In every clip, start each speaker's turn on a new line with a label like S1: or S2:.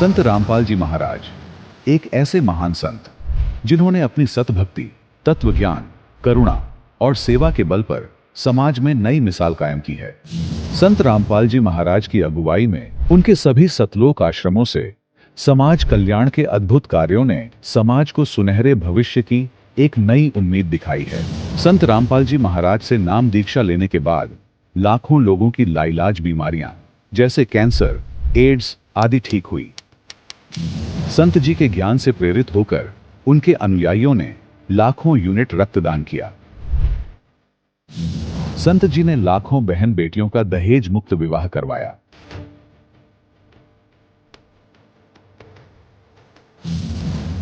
S1: संत रामपाल जी महाराज एक ऐसे महान संत जिन्होंने अपनी सतभक्ति, तत्व ज्ञान, करुणा और सेवा के बल पर समाज में नई मिसाल कायम की है। संत रामपाल जी महाराज की अगुवाई में उनके सभी सतलोक आश्रमों से समाज कल्याण के अद्भुत कार्यों ने समाज को सुनहरे भविष्य की एक नई उम्मीद दिखाई है। संत रामपाल जी महाराज से नाम दीक्षा लेने के बाद लाखों लोगों की लाइलाज बीमारियां जैसे कैंसर, एड्स आदि ठीक हुई। संत जी के ज्ञान से प्रेरित होकर उनके अनुयायियों ने लाखों यूनिट रक्तदान किया। संत जी ने लाखों बहन बेटियों का दहेज मुक्त विवाह करवाया।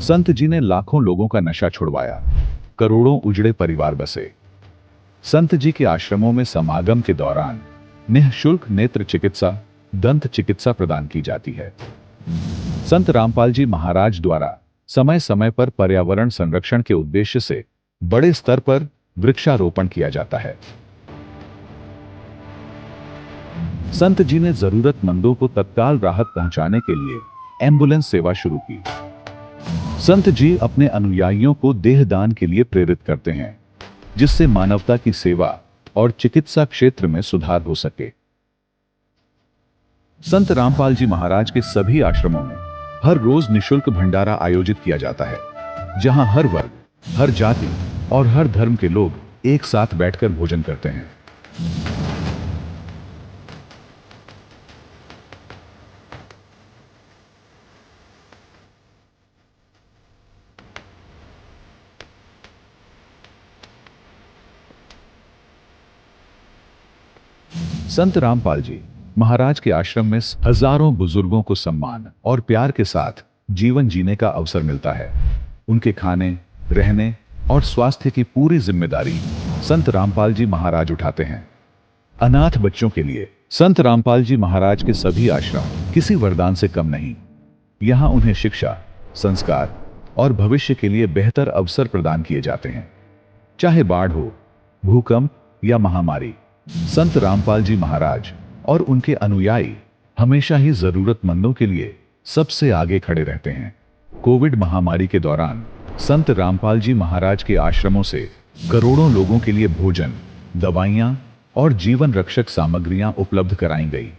S1: संत जी ने लाखों लोगों का नशा छुड़वाया, करोड़ों उजड़े परिवार बसे। संत जी के आश्रमों में समागम के दौरान निःशुल्क नेत्र चिकित्सा, दंत चिकित्सा प्रदान की जाती है। संत रामपाल जी महाराज द्वारा समय समय पर पर्यावरण संरक्षण के उद्देश्य से बड़े स्तर पर वृक्षारोपण किया जाता है। संत जी ने जरूरतमंदों को तत्काल राहत पहुंचाने के लिए एम्बुलेंस सेवा शुरू की। संत जी अपने अनुयायियों को देहदान के लिए प्रेरित करते हैं, जिससे मानवता की सेवा और चिकित्सा क्षेत्र में सुधार हो सके। संत रामपाल जी महाराज के सभी आश्रमों में हर रोज निशुल्क भंडारा आयोजित किया जाता है, जहां हर वर्ग, हर जाति और हर धर्म के लोग एक साथ बैठकर भोजन करते हैं। संत रामपाल जी महाराज के आश्रम में हजारों बुजुर्गों को सम्मान और प्यार के साथ जीवन जीने का अवसर मिलता है। उनके खाने, रहने और स्वास्थ्य की पूरी जिम्मेदारी संत रामपाल जी महाराज उठाते हैं। अनाथ बच्चों के लिए संत रामपाल जी महाराज के सभी आश्रम किसी वरदान से कम नहीं। यहाँ उन्हें शिक्षा, संस्कार और भविष्य के लिए बेहतर अवसर प्रदान किए जाते हैं। चाहे बाढ़ हो, भूकंप या महामारी, संत रामपाल जी महाराज और उनके अनुयायी हमेशा ही जरूरतमंदों के लिए सबसे आगे खड़े रहते हैं। कोविड महामारी के दौरान संत रामपाल जी महाराज के आश्रमों से करोड़ों लोगों के लिए भोजन, दवाइयां और जीवन रक्षक सामग्रियां उपलब्ध कराई गई।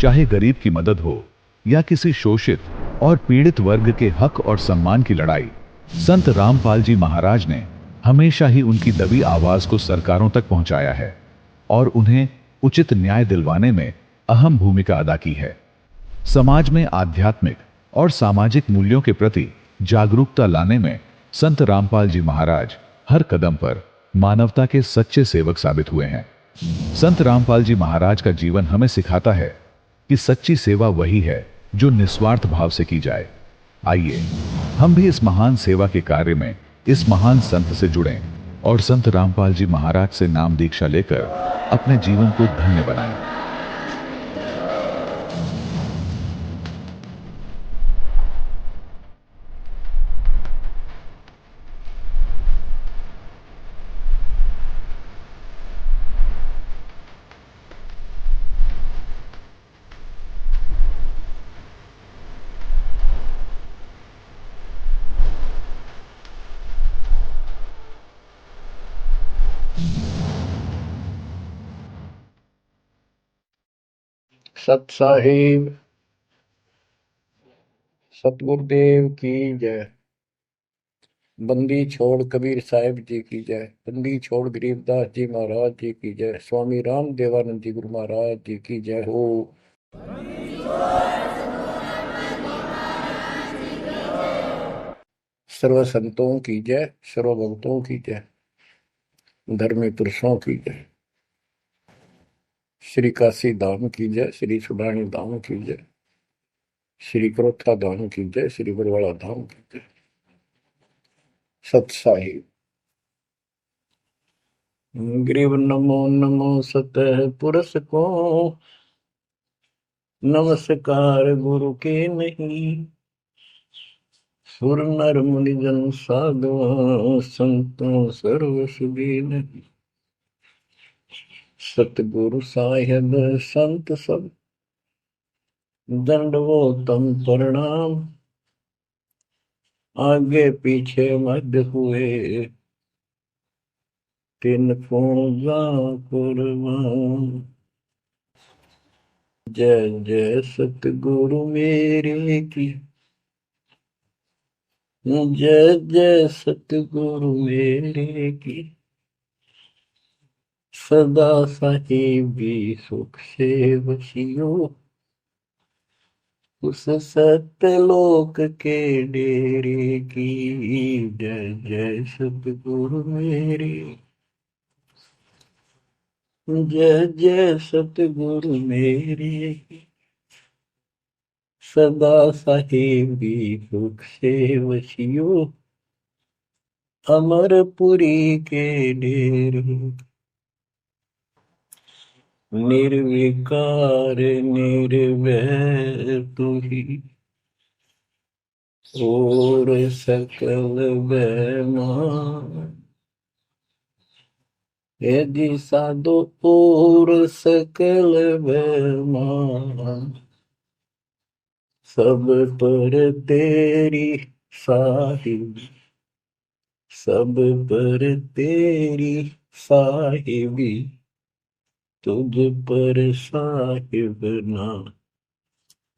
S1: चाहे गरीब की मदद हो या किसी शोषित और पीड़ित वर्ग के हक और सम्मान की लड़ाई, संत रामपाल जी महाराज ने हमेशा ही उनकी दबी आवाज को सरकारों तक पहुंचाया है और उन्हें उचित न्याय दिलवाने में अहम भूमिका अदा की है। समाज में आध्यात्मिक और सामाजिक मूल्यों के प्रति जागरूकता लाने में संत रामपाल जी महाराज हर कदम पर मानवता के सच्चे सेवक साबित हुए हैं। संत रामपाल जी महाराज का जीवन हमें सिखाता है कि सच्ची सेवा वही है जो निस्वार्थ भाव से की जाए। आइए हम भी इस महान सेवा के कार्य में इस महान संत से जुड़ें और संत रामपाल जी महाराज से नाम दीक्षा लेकर अपने जीवन को धन्य बनाएं।
S2: सत साहिब सतगुरुदेव की जय। बंदी छोड़ कबीर साहिब जी की जय। बंदी छोड़ गरीबदास जी महाराज जी की जय। स्वामी राम देवानंद जी गुरु महाराज जी की जय हो। सर्व संतों की जय, सर्व भक्तों की जय, धर्मी पुरुषों की जय। श्री काशी धाम की जय, श्री सुडानी धाम की जय, श्री क्रोथा धाम की जय, श्री बरवाड़ा धाम की जय। सत साहिब। ग्रीव नमो नमो सतह पुरुष को, नमस्कार गुरु के नहीं। सुर नर मुनि जन साधु, संतों सर्व सुधी नहीं। सतगुरु साहिब संत सब दंडवोतम प्रणाम, आगे पीछे मध्य हुए, तिनको कुर्बान। जय जय सतगुरु मेरे की, जय जय सतगुरु मेरे की, सदा साहिबी सुख से वसियो, उस सत्यलोक के डेरे की। जय जय सतगुरु मेरे, जय जय सतगुरु मेरे, सदा साहिबी सुख से वसियो, अमरपुरी के डेरे। निर्विकार निर्भय तू ही, और सकल बेमान। यदि साधो और सकल बेमान, सब पर तेरी साहिबी, सब पर तेरी साहिबी, तुझ पर साहिब ना,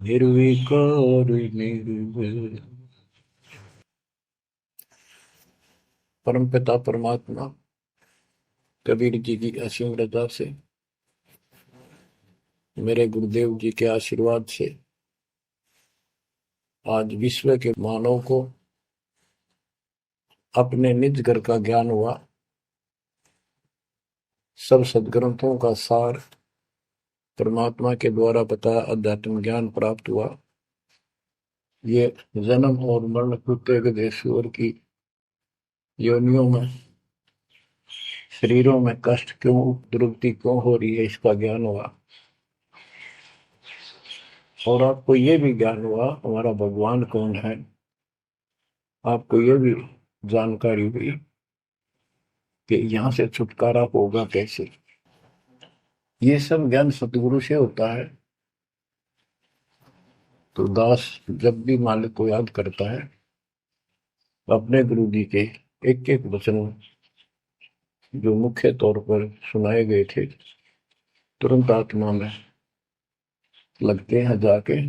S2: निर्विकार निर्भय। परमपिता परमात्मा कबीर जी की असीम रजा से, मेरे गुरुदेव जी के आशीर्वाद से आज विश्व के मानव को अपने निज घर का ज्ञान हुआ, सब सदग्रंथों का सार परमात्मा के द्वारा बताया अध्यात्म ज्ञान प्राप्त हुआ। ये जन्म और मरण प्रत्येक देशवर की योनियों में, शरीरों में कष्ट क्यों, दुर्गति क्यों हो रही है, इसका ज्ञान हुआ। और आपको ये भी ज्ञान हुआ हमारा भगवान कौन है, आपको ये भी जानकारी हुई कि यहाँ से छुटकारा होगा कैसे। ये सब ज्ञान सतगुरु से होता है। तो दास जब भी मालिक को याद करता है, अपने गुरु जी के एक एक वचन जो मुख्य तौर पर सुनाए गए थे, तुरंत आत्मा में लगते हैं जाके,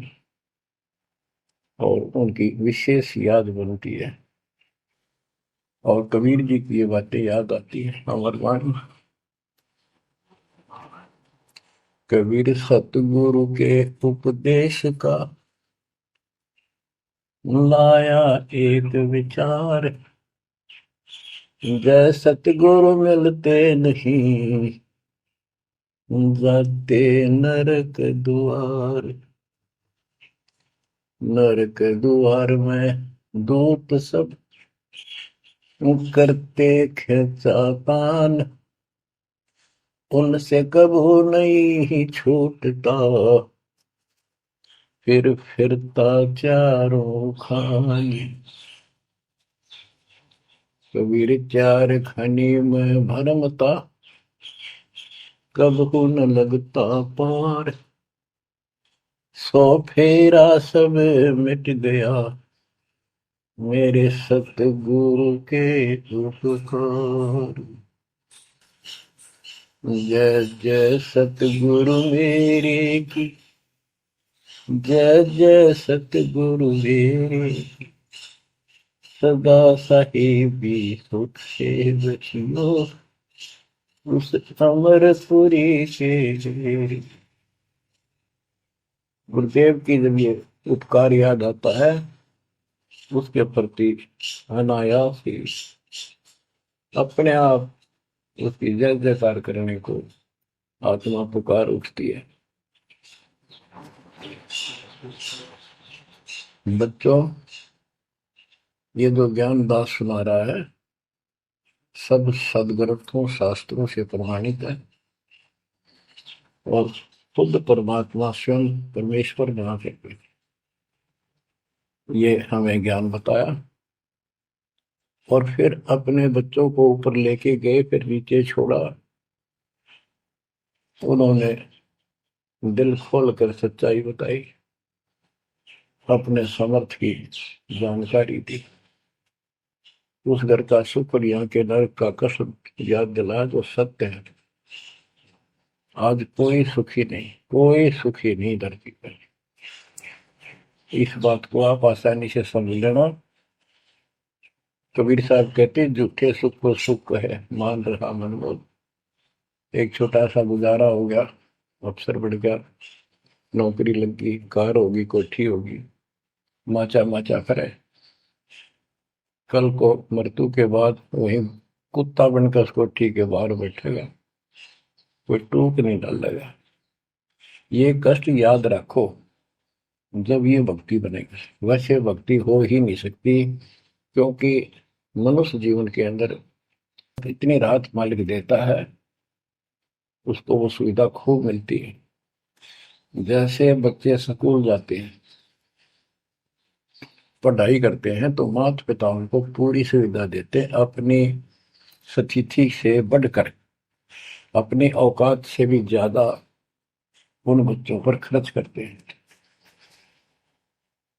S2: और उनकी विशेष याद बनती है, और कबीर जी की ये बातें याद आती है। अमरवाणी कबीर सतगुरु के उपदेश का लाया एक विचार, जय सतगुरु मिलते नहीं, जाते नरक द्वार। नरक द्वार में दूत सब करते खिंचातान, उनसे कबू नहीं छूटता, फिर फिरता चारों खानी। कबीर चार खनी में भरमता, कबहू न लगता पार। सौ फेरा सब मिट गया, मेरे सतगुरु के उपकार। जय जय सतगुरु मेरे की, जय जय सतगुरु मेरे की, सदा साहिबी सुख से बचियो, उस अमरपुरी के डेरे। गुरुदेव की जब ये उपकार याद आता है, उसके प्रति अनायास ही अपने आप उसकी जय जयकार करने को आत्मा पुकार उठती है। बच्चों, ये जो ज्ञान दास सुना रहा है, सब सदग्रंथों शास्त्रों से प्रमाणित है, और खुद परमात्मा स्वयं परमेश्वर बना करके ये हमें ज्ञान बताया, और फिर अपने बच्चों को ऊपर लेके गए, फिर नीचे छोड़ा। उन्होंने दिल खोल कर सच्चाई बताई, अपने समर्थ की जानकारी दी। उस घर का सुख और यहाँ के नरक का कष्ट याद दिलाया जो सत्य है। आज कोई सुखी नहीं धरती पर। इस बात को आप आसानी से समझ लेना। कबीर साहब कहते झूठे सुख को सुख है मान रहा मनमोद। एक छोटा सा गुजारा हो गया, अफसर बढ़ गया, नौकरी लग गई, कार होगी, कोठी होगी, माचा माचा करे। कल को मृत्यु के बाद वही कुत्ता बनकर उस कोठी के बाहर बैठेगा, कोई टूक नहीं डालेगा। ये कष्ट याद रखो जब ये भक्ति बनेगी। वैसे भक्ति हो ही नहीं सकती, क्योंकि मनुष्य जीवन के अंदर इतनी राहत मालिक देता है, उसको वो सुविधा खूब मिलती है। जैसे बच्चे स्कूल जाते हैं, पढ़ाई करते हैं, तो माता पिता उनको पूरी सुविधा देते, अपनी स्थिति से बढ़कर, अपनी औकात से भी ज्यादा उन बच्चों पर खर्च करते हैं।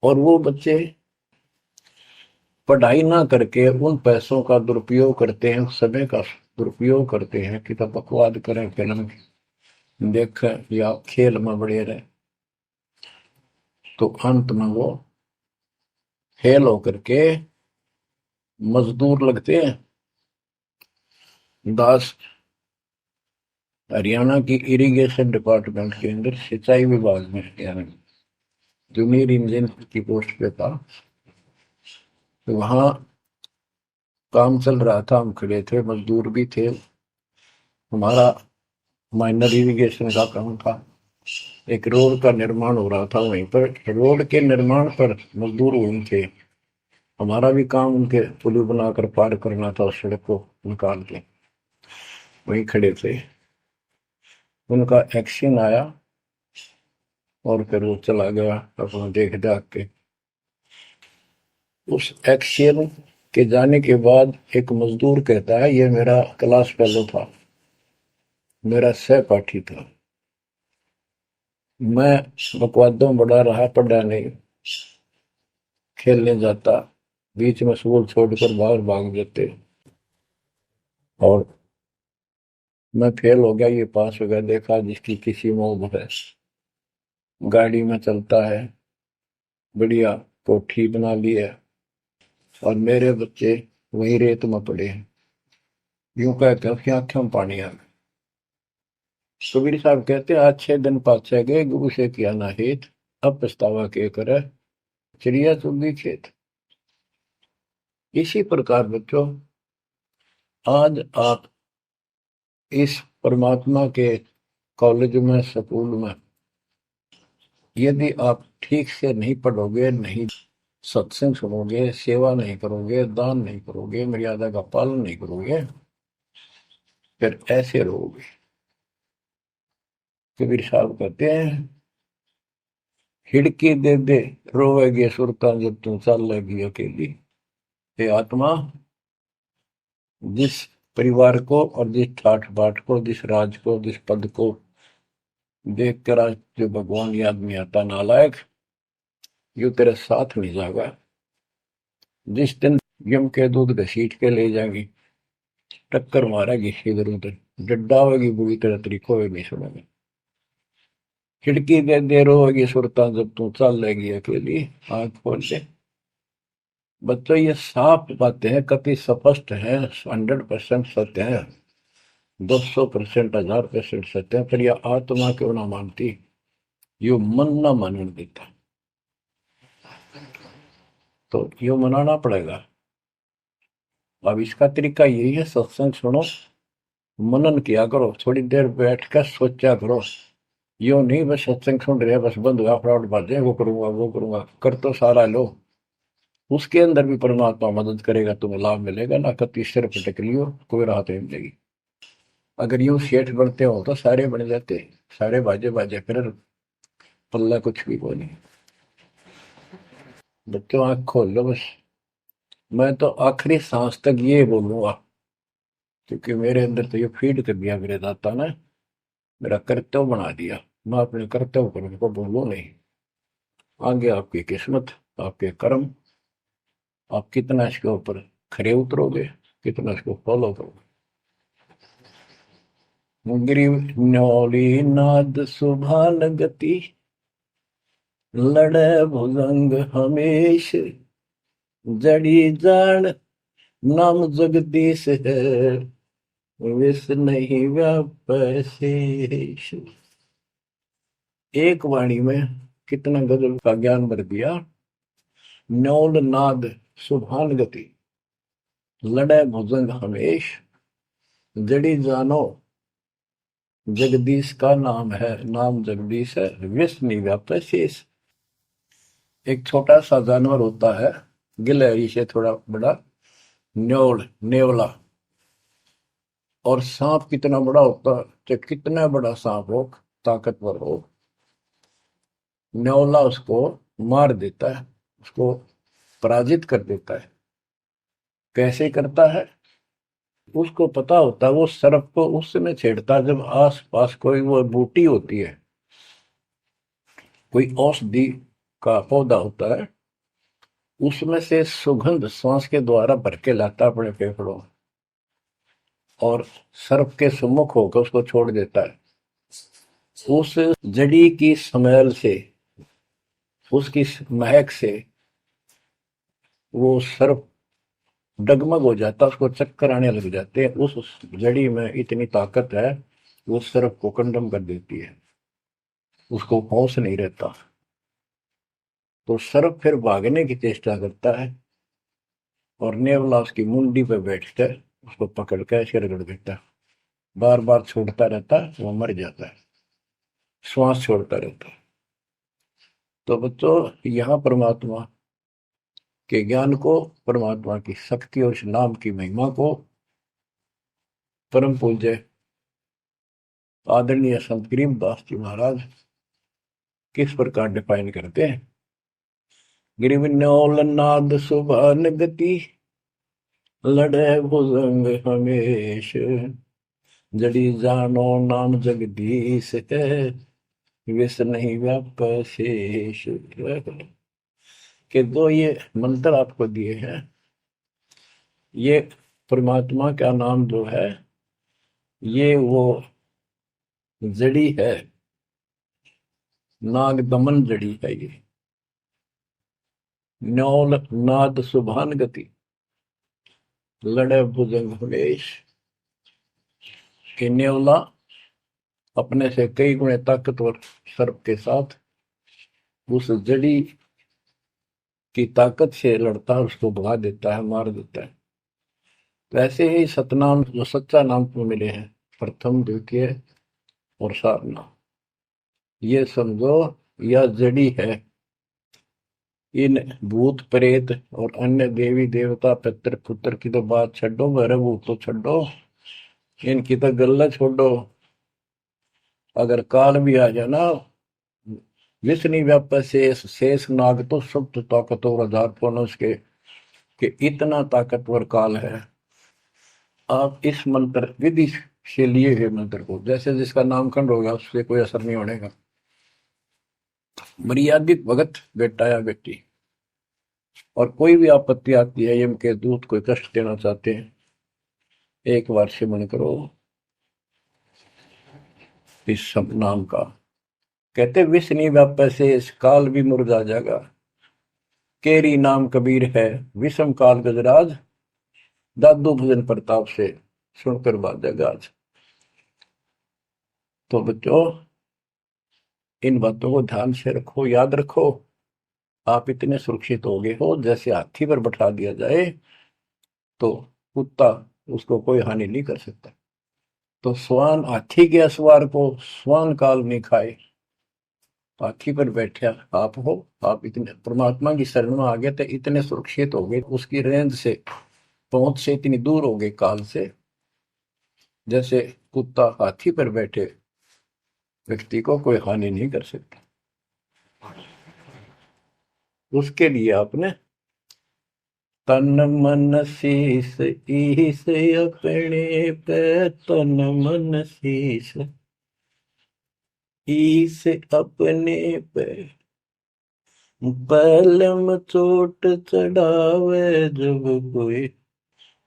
S2: और वो बच्चे पढ़ाई ना करके उन पैसों का दुरुपयोग करते हैं, उस समय का दुरुपयोग करते हैं कि तब बकवाद करें, फिल्म देखें या खेल में बढ़े रहे। तो अंत में वो फेल होकर के मजदूर लगते हैं। दास हरियाणा की इरिगेशन डिपार्टमेंट के अंदर सिंचाई विभाग में, यानी जूनियर इंजीनियर की पोस्ट पे था। तो वहां काम चल रहा था, हम खड़े थे, मजदूर भी थे। हमारा माइनर इरिगेशन का काम था। एक रोड का निर्माण हो रहा था वहीं पर। रोड के निर्माण पर मजदूर वहीं थे। हमारा भी काम उनके पुल बनाकर पार करना था, उस सड़क को निकाल के। वहीं खड़े थे, उनका एक्शन आया और फिर वो चला गया अपना देख दाख के। उस एक्शन के जाने के बाद एक मजदूर कहता है, ये मेरा क्लास फेलो था, मेरा सहपाठी था, मैं बकवादों बड़ा रहा, पढ़ा नहीं, खेलने जाता, बीच में स्कूल छोड़कर बाहर भाग जाते, और मैं फेल हो गया, ये पास हो गया। देखा जिसकी किसी में है, गाड़ी में चलता है, बढ़िया कोठी बना ली है, और मेरे बच्चे वही रेत में पड़े हैं। यूं कहकर उसकी आंखों में पानी आ गया। कबीर साहब कहते आज 6 दिन पाछे गए, गुरु से किया ना हित, अब पछतावा के करे, चिड़िया चुगी खेत। इसी प्रकार बच्चों, आज आप इस परमात्मा के कॉलेज में, स्कूल में, यदि आप ठीक से नहीं पढ़ोगे, नहीं सत्संग सुनोगे, सेवा नहीं करोगे, दान नहीं करोगे, मर्यादा का पालन नहीं करोगे, फिर ऐसे रहोगे। कबीर साहब कहते हैं, हिड़की दे दे रोवेगी सुरता जब तू चल लेगी अकेली। हे आत्मा, जिस परिवार को और जिस ठाठ बाट को, जिस राज को, जिस पद को देख कर आज जो भगवान याद में आता नालायक, यू तेरे साथ नहीं जाएगा। जिस दिन यम के दूध घसीट के ले जाएगी, टक्कर मारेगी इधर उधर, डड्डा होगी बुरी तरह, तरीको नहीं सुनेगी। खिड़की दे दे रोएगी सुरता जब तू चल लेगी अकेली। आंख खोल ले। बच्चों, ये साफ बातें हैं, कति स्पष्ट है, 100% सत्य है, 200%, 1000% सत्य है। पर यह आत्मा क्यों ना मानती, यो मन ना मानने देता, तो यो मनाना पड़ेगा। अब इसका तरीका यही है, सत्संग सुनो, मनन किया करो, थोड़ी देर बैठ कर सोचा करो। यो नहीं बस सत्संग सुन रहे, बस बंद हुआ फटाफट बातें, वो करूंगा वो करूंगा, कर तो सारा लो। उसके अंदर भी परमात्मा मदद करेगा, तुम्हें लाभ मिलेगा ना। कति सिर पटक लियो, कोई राहत नहीं मिलेगी। अगर यूं सेठ बनते हो तो सारे बन जाते, सारे बाजे बाजे, फिर पल्ला कुछ भी को नहीं। बच्चों, आंख खोल लो बस। मैं तो आखिरी सांस तक ये बोलूंगा, क्योंकि मेरे अंदर तो ये फीड कर दिया मेरे दाता ने, मेरा कर्तव्य बना दिया। मैं अपने कर्तव्य पर उनको बोलूं नहीं। आगे आपकी किस्मत, आपके कर्म, आप कितना इसके ऊपर खरे उतरोगे, कितना इसको फॉलो करोगे। ग्रीव न्योली नाद सुभान गति, लड़े भुजंग हमेश, जड़ी जान नाम जगदीश है, विष नहीं व्याप शेष। एक वाणी में कितना गजल का ज्ञान भर दिया। न्योल नाद सुभान गति, लड़े भुजंग हमेश, जड़ी जानो जगदीश का नाम है, नाम जगदीश है, विष नहीं व्याप शेष। एक छोटा सा जानवर होता है, गिलहरी से थोड़ा बड़ा, न्योल, नेवला। और सांप कितना बड़ा होता है, चाहे कितना बड़ा सांप हो, ताकतवर हो, न्योला उसको मार देता है, उसको पराजित कर देता है। कैसे करता है, उसको पता होता है। वो सर्प को उस समय छेड़ता है जब आस पास कोई वो बूटी होती है, कोई औषधि का पौधा होता है, उसमें से सुगंध श्वास के द्वारा भर के लाता है अपने फेफड़ों में, और सर्प के सम्मुख होकर उसको छोड़ देता है। उस जड़ी की स्मेल से, उसकी महक से वो सर्प डगमग हो जाता, उसको चक्कर आने लग जाते हैं। उस जड़ी में इतनी ताकत है, वो सर्प को कंडम कर देती है, उसको होश नहीं रहता। तो सर्प फिर भागने की चेष्टा करता है, और नेवला उसकी मुंडी पे बैठकर उसको पकड़ कर ऐसे रगड़ देता है। बार बार छोड़ता रहता है, वो मर जाता है, श्वास छोड़ता रहता है। तो बच्चों, यहाँ परमात्मा के ज्ञान को, परमात्मा की शक्ति और उस नाम की महिमा को परम पूज्य आदरणीय संत गरीबदास जी महाराज किस प्रकार डिफाइन करते हैं। गिरिवन्योल नाद सुभान गति, लड़े भुजंग हमेश, जड़ी जानो नाम जगदीश है, विष नहीं व्याप शेष। के दो ये मंत्र आपको दिए हैं, ये परमात्मा का नाम जो है, ये वो जड़ी है, नाग दमन जड़ी है। ये न्योल नाद सुभान गति, लड़े भुजंग हमेश। कि न्योला अपने से कई गुणे ताकतवर सर्प के साथ उस जड़ी की ताकत से लड़ता है, उसको भगा देता है, मार देता है। वैसे ही सतनाम जो सच्चा नाम को मिले हैं, प्रथम, द्वितीय और सारनाम, ये समझो यह जड़ी है। इन भूत प्रेत और अन्य देवी देवता पितर पुत्र की तो बात छोड़ो, मेरे भूत तो छोड़ो, इनकी तो गल्ला छोड़ो। अगर काल भी आ जाए ना, विष्णु व्याप शेष, शेष नाग तो सब तो ताकतवर हजार पुनः के, कि इतना ताकतवर काल है। आप इस मंत्र विधि से लिए हुए मंत्र को, जैसे जिसका नामकरण होगा उससे कोई असर नहीं होने का। मर्यादित भगत बेटा या बेटी, और कोई भी आपत्ति आती है, यम के दूत कोई कष्ट देना चाहते हैं, एक बार सिमरण करो इस सब नाम का। कहते विष नहीं व्याप से इस काल भी मुरझा जाएगा, केरी नाम कबीर है, विषम काल गजराज, दादू भजन प्रताप से सुनकर बाजेगा आज। तो बच्चों, इन बातों को ध्यान से रखो, याद रखो। आप इतने सुरक्षित हो गए हो, जैसे हाथी पर बैठा दिया जाए तो कुत्ता उसको कोई हानि नहीं कर सकता। तो स्वान हाथी के असवार को स्वान काल नहीं खाए, हाथी पर बैठे आप हो। आप इतने परमात्मा की शरण में आ गए थे, इतने सुरक्षित हो गए, उसकी रेंज से, पहुंच से इतनी दूर हो गए काल से, जैसे कुत्ता हाथी पर बैठे व्यक्ति को कोई हानि नहीं कर सकता। उसके लिए आपने तन मन शीस ईस अपने पे, तन मन शीस ईस अपने पे, पहलम चोट चढ़ावे जब कोई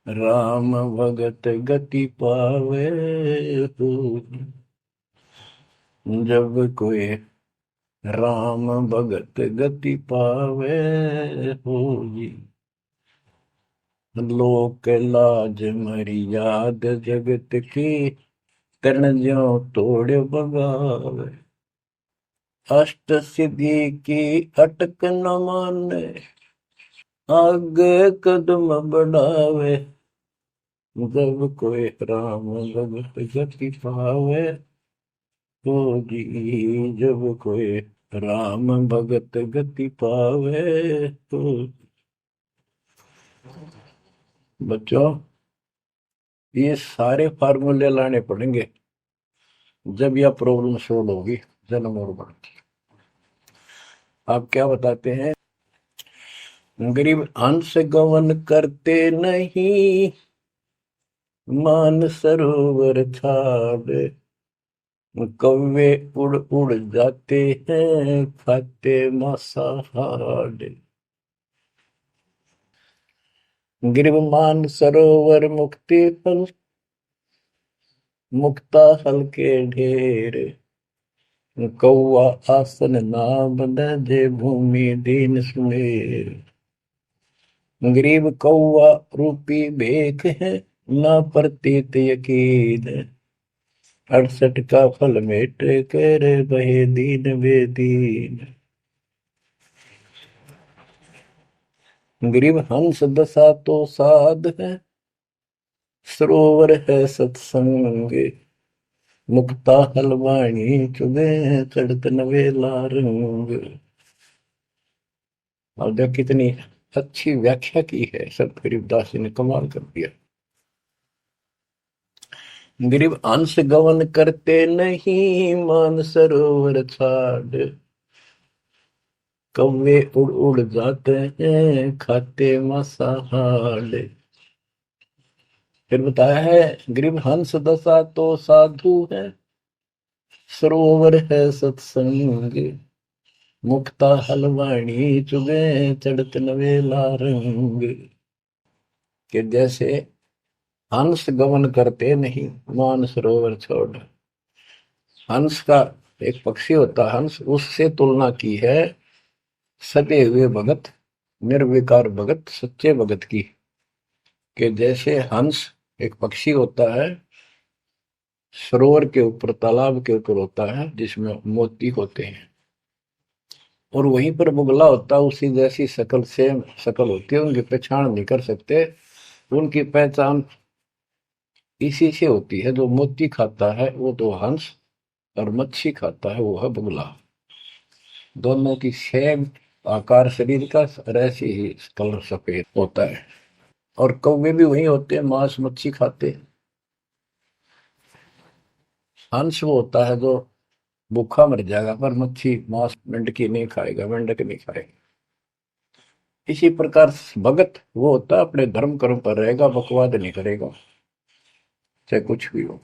S2: राम भगत गति पावे हो। जब कोई राम भगत गति पावे हो जी। लोक लाज मर्याद जगत की तन ज्यो तोड़ बगावे। अष्ट सिद्धि की अटक न माने आगे कदम बढ़ावे। जब कोई राम भगत गति पावे तो जी। जब कोई राम भगत गति पावे तो बच्चों ये सारे फार्मूले लाने पड़ेंगे जब यह प्रॉब्लम सोल्व होगी जन्म और मरण की। आप क्या बताते हैं? गरीब हंस गवन करते नहीं मान सरोवर छाड़। कौवे उड़ उड़ जाते हैं खाते मांसाहार। गिरव मान सरोवर मुक्ति फल मुक्ता हल के ढेर। कौआ आसन ना बंधे जे भूमि दीन सुमेर। गरीब कौआ रूपी भेख है ना प्रतीत यकीन। 68 का फल मेट कर बहे दीन बेदीन। गरीब हंस दशा तो साध है सरोवर है सत्संग। मुक्ता हलवाणी चुगे चढ़त नवेला रंग। और जो कितनी अच्छी व्याख्या की है संत गरीबदास जी ने, कमाल कर दिया। गरीब अंश गवन करते नहीं मान सरोवर छाड़। कौवे उड़ उड़ जाते हैं खाते मांसाहार। फिर बताया है गरीब हंस दशा तो साधु है सरोवर है सत्संग। मुक्ता हलवाणी चुगे चढ़त नवेला रंग। कि जैसे हंस गमन करते नहीं मान सरोवर छोड़। हंस का एक पक्षी होता है हंस, उससे तुलना की है सदे हुए भगत निर्विकार भगत सच्चे भगत की। कि जैसे हंस एक पक्षी होता है सरोवर के ऊपर तालाब के ऊपर होता है जिसमें मोती होते हैं और वहीं पर बुगला होता है उसी जैसी शकल सेम शकल होती है, उनकी पहचान नहीं कर सकते। उनकी पहचान इसी से होती है। जो मोती खाता है वो तो हंस और मच्छी खाता है वो है बुगला। दोनों की सेम आकार शरीर का और ऐसे ही कलर सफेद होता है। और कौवे भी वही होते हैं मांस मच्छी खाते हैं। हंस वो होता है जो भूखा मर जाएगा पर मच्छी मांस मेंढकी नहीं खाएगा, मेंढक नहीं खाएगा। इसी प्रकार भगत वो होता है अपने धर्म कर्म पर रहेगा, बकवाद नहीं करेगा चाहे कुछ भी हो।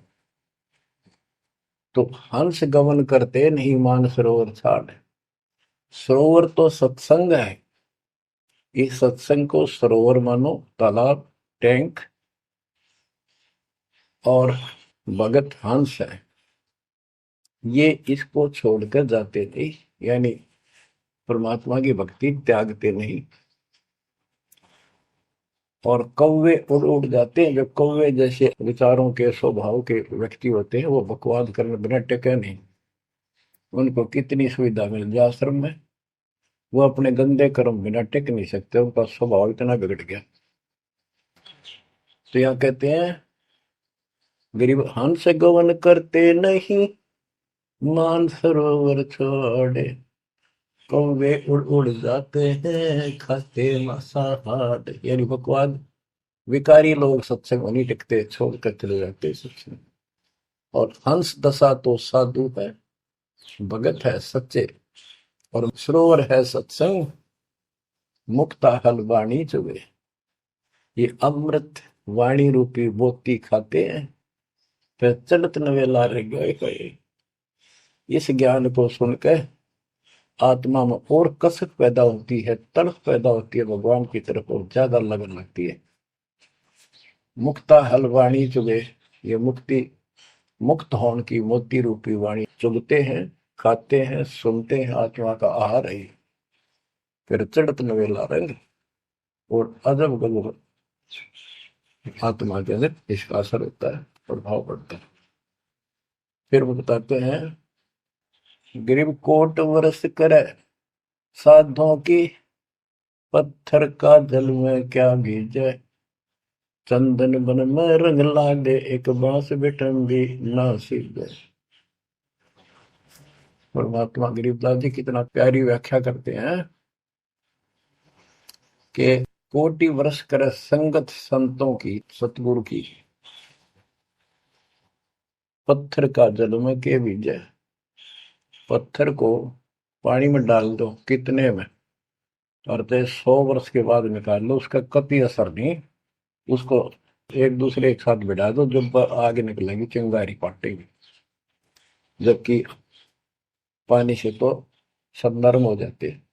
S2: तो हंस गमन करते नहीं मान सरोवर छाड़। सरोवर तो सत्संग है। इस सत्संग को सरोवर मानो तालाब टैंक और भगत हंस है। ये इसको छोड़कर जाते नहीं, यानी परमात्मा की भक्ति त्यागते नहीं। और कौवे उड़ उड़ जाते हैं। जो कौवे जैसे विचारों के स्वभाव के व्यक्ति होते हैं वो बकवाद करने बिना टेके नहीं। उनको कितनी सुविधा मिल जाए आश्रम में वो अपने गंदे कर्म बिना टिक नहीं सकते, उनका स्वभाव इतना बिगड़ गया। तो यहाँ कहते हैं गरीब हंस गवन करते नहीं मान सरोवर छोड़े। कौवे उड़ उड़ जाते हैं खाते मांसाहार। यानी बकवाद विकारी लोग सत्संग नहीं टिकते, छोड़कर चले जाते सत्संग। और हंस दशा तो साधु है भगत है सच्चे। और सरोवर है सत्संग मुक्ता हल वाणी चुगे। ये अमृत वाणी रूपी मोती खाते हैं फिर चलत नवेला रह गए। इस ज्ञान को सुनकर आत्मा में और कसक पैदा होती है, तड़प पैदा होती है भगवान की तरफ और ज्यादा लगन लगती है। मुक्ता हलवाणी चुगे, ये मुक्ति मुक्त होने की मोती रूपी वाणी चुगते हैं, खाते हैं, सुनते हैं, आत्मा का आहार है। फिर चढ़त नवेला रंग और अजब गजब आत्मा के अंदर इसका असर होता है, प्रभाव पड़ता है। फिर वो बताते हैं, ग्रीव कोट वर्ष करे साधों की, पत्थर का जल में क्या भीजे, चंदन बन में रंग लागे, एक बांस बिठम भी ना सीधे। परमात्मा गरीबदास जी कितना प्यारी व्याख्या करते हैं कि कोटि वर्ष करे संगत संतों की, सतगुरु की, पत्थर का जल में के बीजे। पत्थर को पानी में डाल दो कितने में, और 100 वर्ष के बाद निकाल लो, उसका कभी असर नहीं। उसको एक दूसरे के साथ बिठा दो, जब आगे निकलेंगी चिंगारी पाटेगी, जबकि पानी से तो सब नरम हो जाते हैं।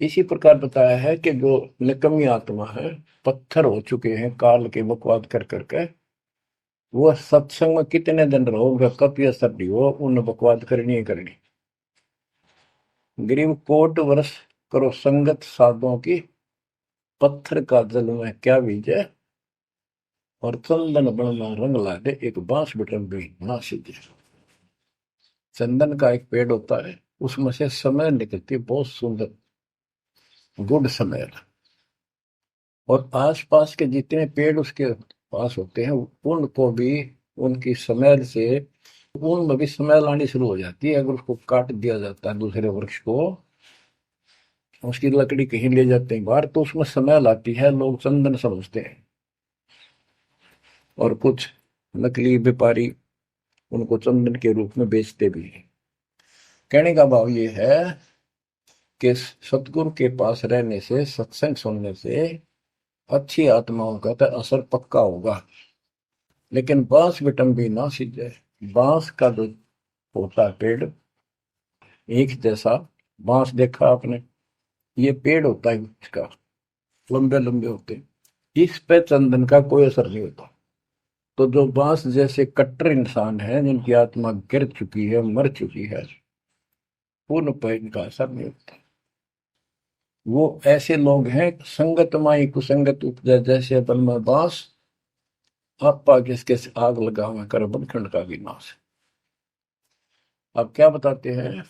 S2: इसी प्रकार बताया है कि जो निकम्मी आत्मा है, पत्थर हो चुके हैं काल के बकवाद कर करके, वो सत्संग में कितने दिन रहो, उनका कभी असर नहीं हो, उन बकवाद करनी ही करनी। ग्रीव कोट वर्ष करो संगत साधुओं की, पत्थर का जल में क्या बीजे, और चंदन बनना रंग ला दे, एक बांस बिटम भी ना सीधे। चंदन का एक पेड़ होता है, उसमें से समय निकलती है बहुत सुंदर, गुड समय। और आसपास के जितने पेड़ उसके पास होते हैं, उनको भी उनकी स्मेल से उनमें भी स्मेल आनी शुरू हो जाती है। अगर उसको काट दिया जाता है दूसरे वृक्ष को, उसकी लकड़ी कहीं ले जाते हैं बाहर, तो उसमें स्मेल आती है, लोग चंदन समझते हैं। और कुछ नकली व्यापारी उनको चंदन के रूप में बेचते भी हैं। कहने का भाव ये है कि सतगुरु के पास रहने से, सत्संग सुनने से अच्छी आत्माओं का तो असर पक्का होगा। लेकिन बांस बिटम भी ना सीधे, बांस का जो होता है पेड़, एक जैसा बांस देखा आपने, ये पेड़ होता है इसका, लंबे लंबे होते हैं, इस पे चंदन का कोई असर नहीं होता। तो जो बांस जैसे कट्टर इंसान है, जिनकी आत्मा गिर चुकी है, मर चुकी है, उन पर इनका असर नहीं होता। वो ऐसे लोग हैं, संगत माई कुसंगत उपजा, जैसे अपन में बांस, आपा किसके से आग लगा हुआ कर बनखंड का विनाश। अब क्या बताते हैं,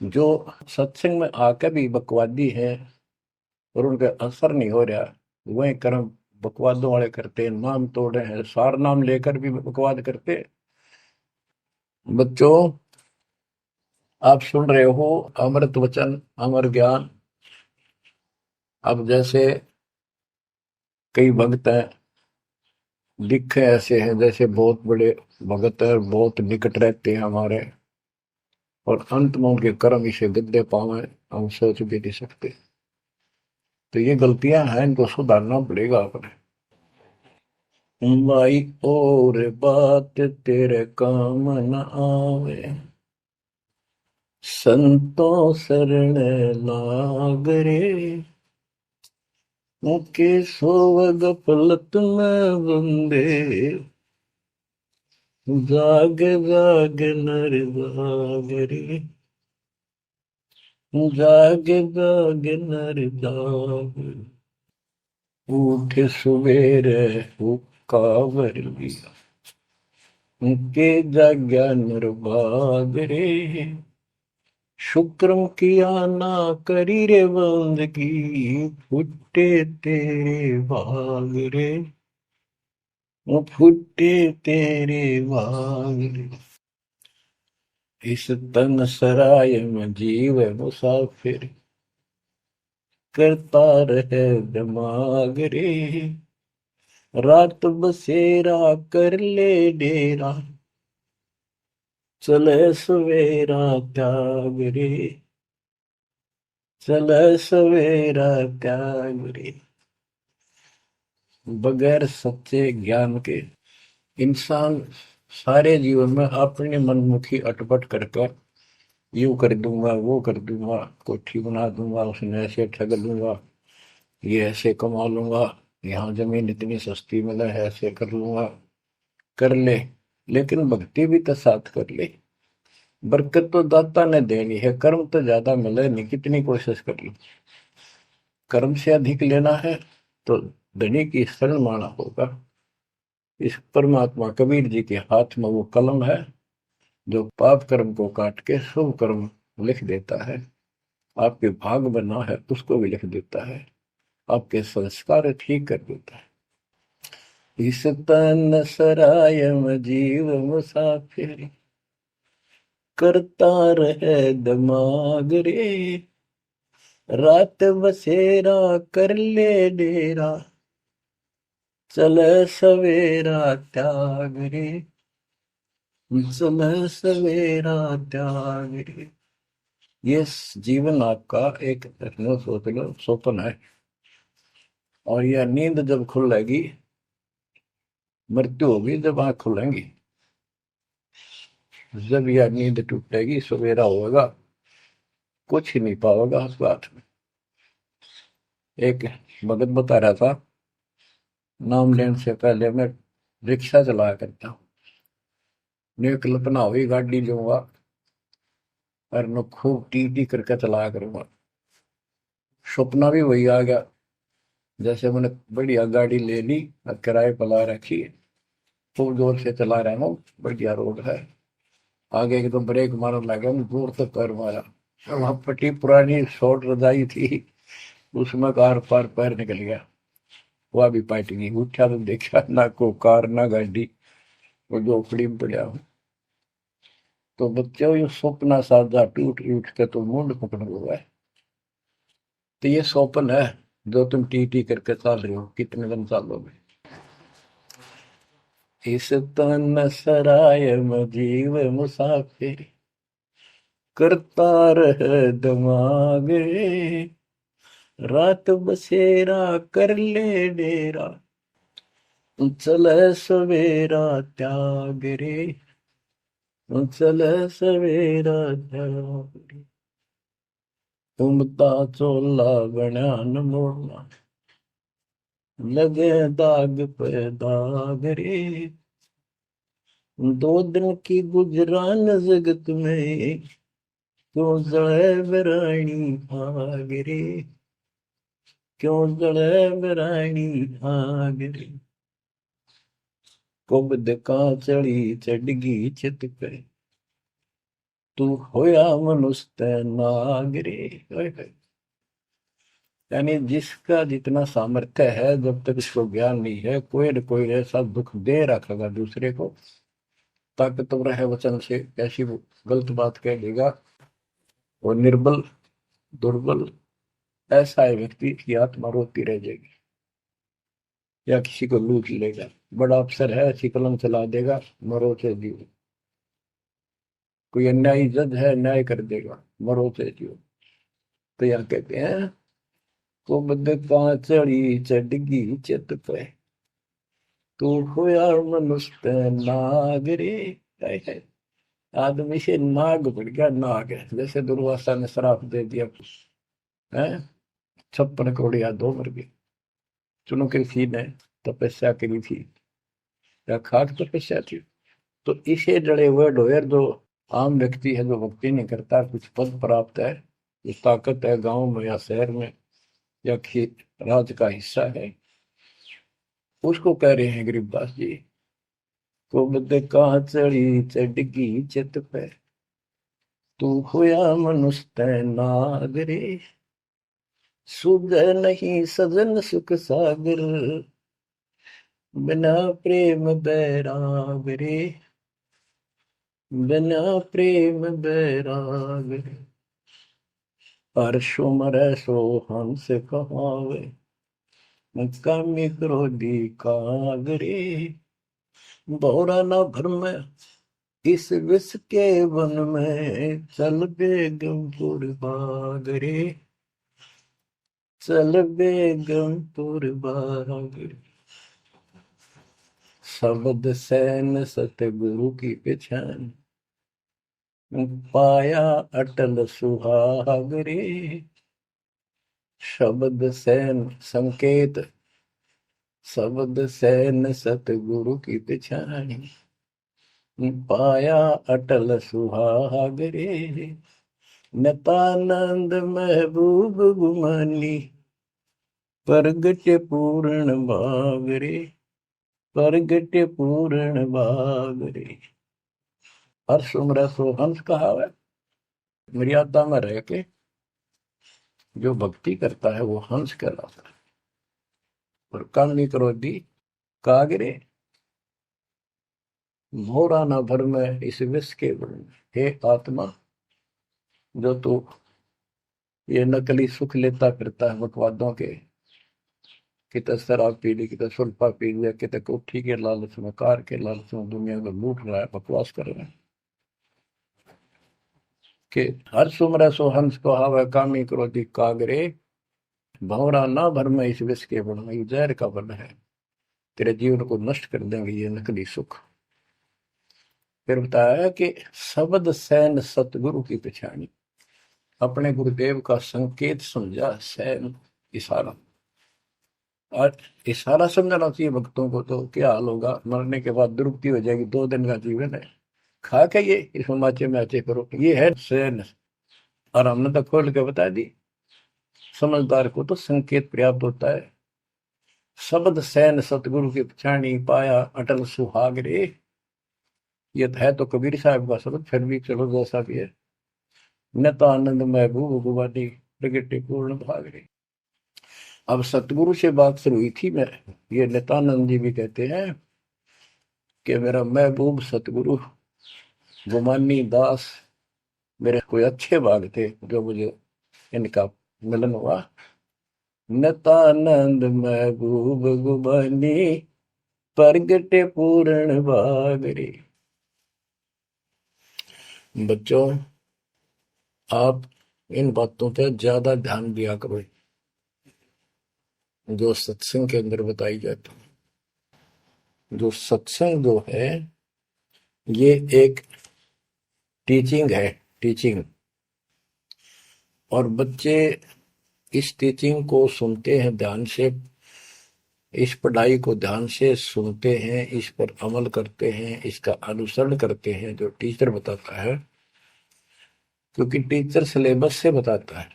S2: जो सत्संग में आकर भी बकवादी है और उनका असर नहीं हो रहा, वही कर्म बकवादों वाले करते हैं, नाम तोड़े हैं, सार नाम लेकर भी बकवाद करते। बच्चों, आप सुन रहे हो अमृत वचन, अमर ज्ञान। अब जैसे कई भक्त हैं, दिखे ऐसे हैं जैसे बहुत बड़े भगत है, बहुत निकट रहते हैं हमारे, और अंत में उनके कर्म इसे गद्दे पावे, हम सोच भी नहीं सकते। तो ये गलतियां हैं, इनको सुधारना पड़ेगा अपने। भाई और बात तेरे काम न आवे, संतों शरण लाग रे, मुके सोवग पलत में बंदे, जाग जाग नर जाग रे, जाग जाग नर जाग, उठ सवेरे हुक्कावर लिया, उनके जाग्या नर भाग रे, शुक्रम किया ना करी रे बंदगी, फुटे तेरे भाग रे, वो फुटे तेरे भाग रे। इस तन सराय में जीव मुसाफिर, करता रहे दिमाग रे, रात बसेरा कर ले डेरा, चले सवेरा त्याग रे, चले सवेरा त्याग रे। बगैर सच्चे ज्ञान के इंसान सारे जीवन में अपनी मनमुखी अटपट कर यूं कर दूंगा, वो कर दूंगा, कोठी बना दूंगा, उसने ऐसे ठग लूंगा, ये ऐसे कमा लूंगा, यहाँ जमीन इतनी सस्ती मिले है, ऐसे कर लूंगा। कर ले, लेकिन भक्ति भी तो साथ कर ले। बरकत तो दाता ने देनी है, कर्म तो ज्यादा मिले नहीं, कितनी कोशिश कर लो। कर्म से अधिक लेना है तो धनी की शरण माना होगा। इस परमात्मा कबीर जी के हाथ में वो कलम है जो पाप कर्म को काट के शुभ कर्म लिख देता है। आपके भाग बना है उसको भी लिख देता है, आपके संस्कार ठीक कर देता है। इस तन सराय में जीव मुसाफिर, करता रहे दिमाग रे, रात बसेरा कर ले डेरा, चले सवेरा त्याग रे, चले सवेरा त्याग रे। ये जीवन आपका एक सोच लो स्वप्न है, और यह नींद जब खुलेगी, मृत्यु होगी जब आंख खुलेंगी, जब यह नींद टूटेगी सवेरा होगा, कुछ ही नहीं पाओगा उस बात में। एक भगत बता रहा था, नाम लेने से पहले मैं रिक्शा चलाया करता हूँ, ने कल्पना हुई गाड़ी लूंगा और मैं खूब टी टी करके चलाया करूंगा। सपना भी वही आ गया, जैसे मैंने बढ़िया गाड़ी ले ली और किराए पर ला रखी है, खूब जोर से चला रहा हूँ, बढ़िया रोड है, आगे एकदम ब्रेक मारने लगा, जोर तक पैर मारा, वहां पट्टी पुरानी शॉर्ट रजाई थी, उसमें कार पार पैर निकल गया, वह भी पाट गई। उठा तो देखा ना को कार ना गाड़ी, वो झोपड़ी में पड़ा हूँ। तो बच्चों ये स्वप्न साधा टूट उठ के तो मुंड पकड़ हुआ है। तो ये स्वप्न है जो तुम टी टी करके चल रहे हो, कितने दिन चालोगे। इस तन सराय में जीव मुसाफिर, करता रहे दिमाग रे, रात बसेरा कर ले डेरा, चले सवेरा त्याग रे, चले सवेरा त्याग रे। घूमता चोला बना न मोड़ना, लगे दाग पे दाग रे, दो दिन की गुजरान जगत में, क्यों जड़े बरानी आग रे, क्यों जड़े बरानी आग रे। कुबद का चढ़ी चढ़गी चित पे, तू होया मनुष्य नाग रे। ओए होए। यानी जिसका जितना सामर्थ्य है, जब तक इसको ज्ञान नहीं है, कोई न कोई ऐसा दुख दे रखेगा दूसरे को, ताकतवर है वचन से कैसी वो गलत बात कह देगा। और निर्बल दुर्बल ऐसा है व्यक्ति की आत्मा रोती रह जाएगी, या किसी को लूट लेगा। बड़ा अफसर है, ऐसी कलम चला देगा, मरो से जियो। कोई अन्यायी जज है, न्याय कर देगा, मरो से जियो। तो यह कहते हैं, कुबद का चढ़ी चढ़गी चित पे, तू होया मनुष्य नाग रे। हाय हाय। आदमी से नाग बढ़ गया, नाग है, जैसे दुर्वासा ने श्राप दे दिया है, 56 करोड़ यादव मर गए। चुनो कृषि ने तपस्या करी थी, या खाक तपस्या थी। तो इसे जड़े हुए ढोयर जो आम व्यक्ति है, जो भक्ति नहीं करता, कुछ पद प्राप्त है, जो ताकत है गांव में या शहर में या खेत राज का हिस्सा है, उसको कह रहे हैं गरीबदास जी, कुबद का चढ़ी चढ़गी चित पे, तू होया मनुष्य नाग रे, सुबह नहीं सजन सुख सागर, बिना प्रेम बैराग रे, बिना प्रेम बैराग रे। हर्षो मरै सो हंस कहावे, कामी क्रोधी काग रे, भौरा ना भरम इस विष के वन में, चल बेगमपुर बाग रे, चल बेगमपुर बाग रे। शब्द सैन सतगुरु की पहचान, पाया अटल सुहाग रे, शब्द सैन संकेत, शब्द सैन सतगुरु की पिछानी, पाया अटल सुहाग रे, नतानंद महबूब गुमानी, प्रगट पूर्ण भाग रे, प्रगट पूर्ण भाग रे। हर्ष उमरै सो हंस कहावै। मर्यादा में रह के जो भक्ति करता है वो हंस कहलाता है। और कामनी क्रोधी कागरे, मोरा न भर में इस विष के वर्ण। हे आत्मा, जो तू ये नकली सुख लेता फिरता है बकवादों के, कितने शराब पी ली, कितने सुल्फा पी लिया, कितने कोठी के लालच में, कार के लालच में दुनिया को लूट रहा है, बकवास कर रहा है कि हर सुमर सो हंस को हावे, कामी क्रोधी कागरे, भंवरा ना भर में इस विष के वर्ण। ये जहर का वर्ण है, तेरे जीवन को नष्ट कर देंगे ये नकली सुख। फिर बताया कि शब्द सैन सतगुरु की पिछानी, अपने गुरुदेव का संकेत समझा, सैन इशारा। और इशारा समझना चाहिए भक्तों को, तो क्या हाल होगा, मरने के बाद दुर्गति हो जाएगी, 2 दिन का जीवन है, खा के ये इस माचे में आचे करो, ये है सैन। और हमने तो खोल के बता दी, समझदार को तो संकेत पर्याप्त होता है। शब्द सैन सतगुरु की पिछानी, पाया अटल सुहाग रे, ये है तो कबीर साहब का शब्द, फिर भी चलो जैसा भी है। नता आनंद महबूब गुवानी, प्रगटे पूर्ण भाग रे। अब सतगुरु से बात शुरू हुई थी, मैं ये नित्यानंद जी भी कहते हैं कि मेरा महबूब सतगुरु गुमानी दास, मेरे कोई अच्छे भाग थे जो मुझे इनका मिलन हुआ। नित्यानंद महबूब गुमानी, प्रगटे पूर्ण भाग रे। बच्चों, आप इन बातों पे ज्यादा ध्यान दिया करो जो सत्संग के अंदर बताई जाती है। जो सत्संग जो है ये एक टीचिंग है, टीचिंग। और बच्चे इस टीचिंग को सुनते हैं ध्यान से, इस पढ़ाई को ध्यान से सुनते हैं, इस पर अमल करते हैं, इसका अनुसरण करते हैं जो टीचर बताता है, क्योंकि टीचर सिलेबस से बताता है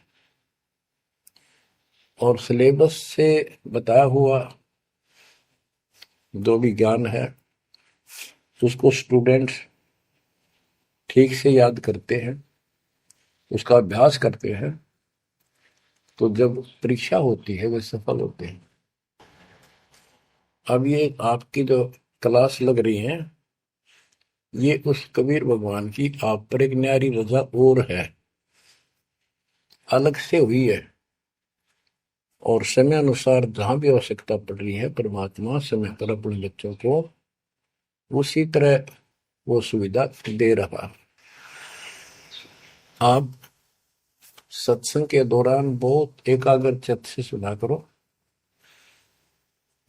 S2: और सिलेबस से बताया हुआ जो भी ज्ञान है उसको स्टूडेंट्स ठीक से याद करते हैं, उसका अभ्यास करते हैं, तो जब परीक्षा होती है वे सफल होते हैं। अब ये आपकी जो क्लास लग रही है, ये उस कबीर भगवान की आप पर एक न्यारी रजा और है, अलग से हुई है। और समय अनुसार जहां भी आवश्यकता पड़ रही है, परमात्मा समय पर अपने बच्चों को उसी तरह वो सुविधा दे रहा। आप सत्संग के दौरान बहुत एकाग्र चित्त से सुना करो,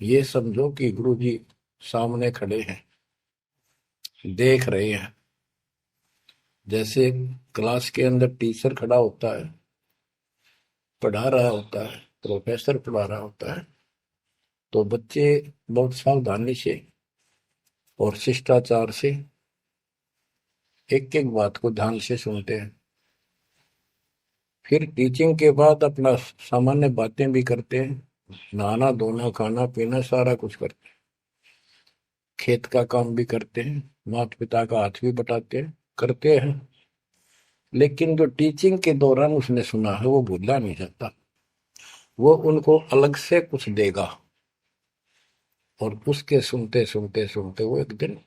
S2: ये समझो कि गुरु जी सामने खड़े हैं, देख रहे हैं। जैसे क्लास के अंदर टीचर खड़ा होता है, पढ़ा रहा होता है, प्रोफेसर पढ़ा रहा होता है, तो बच्चे बहुत सावधानी से और शिष्टाचार से एक एक बात को ध्यान से सुनते हैं। फिर टीचिंग के बाद अपना सामान्य बातें भी करते हैं, नहाना धोना खाना पीना सारा कुछ करते हैं, खेत का काम भी करते हैं, माता पिता का हाथ भी बटाते हैं, करते हैं। लेकिन जो टीचिंग के दौरान उसने सुना है वो भूलना नहीं चाहता, वो उनको अलग से कुछ देगा। और उसके सुनते सुनते सुनते वो एक दिन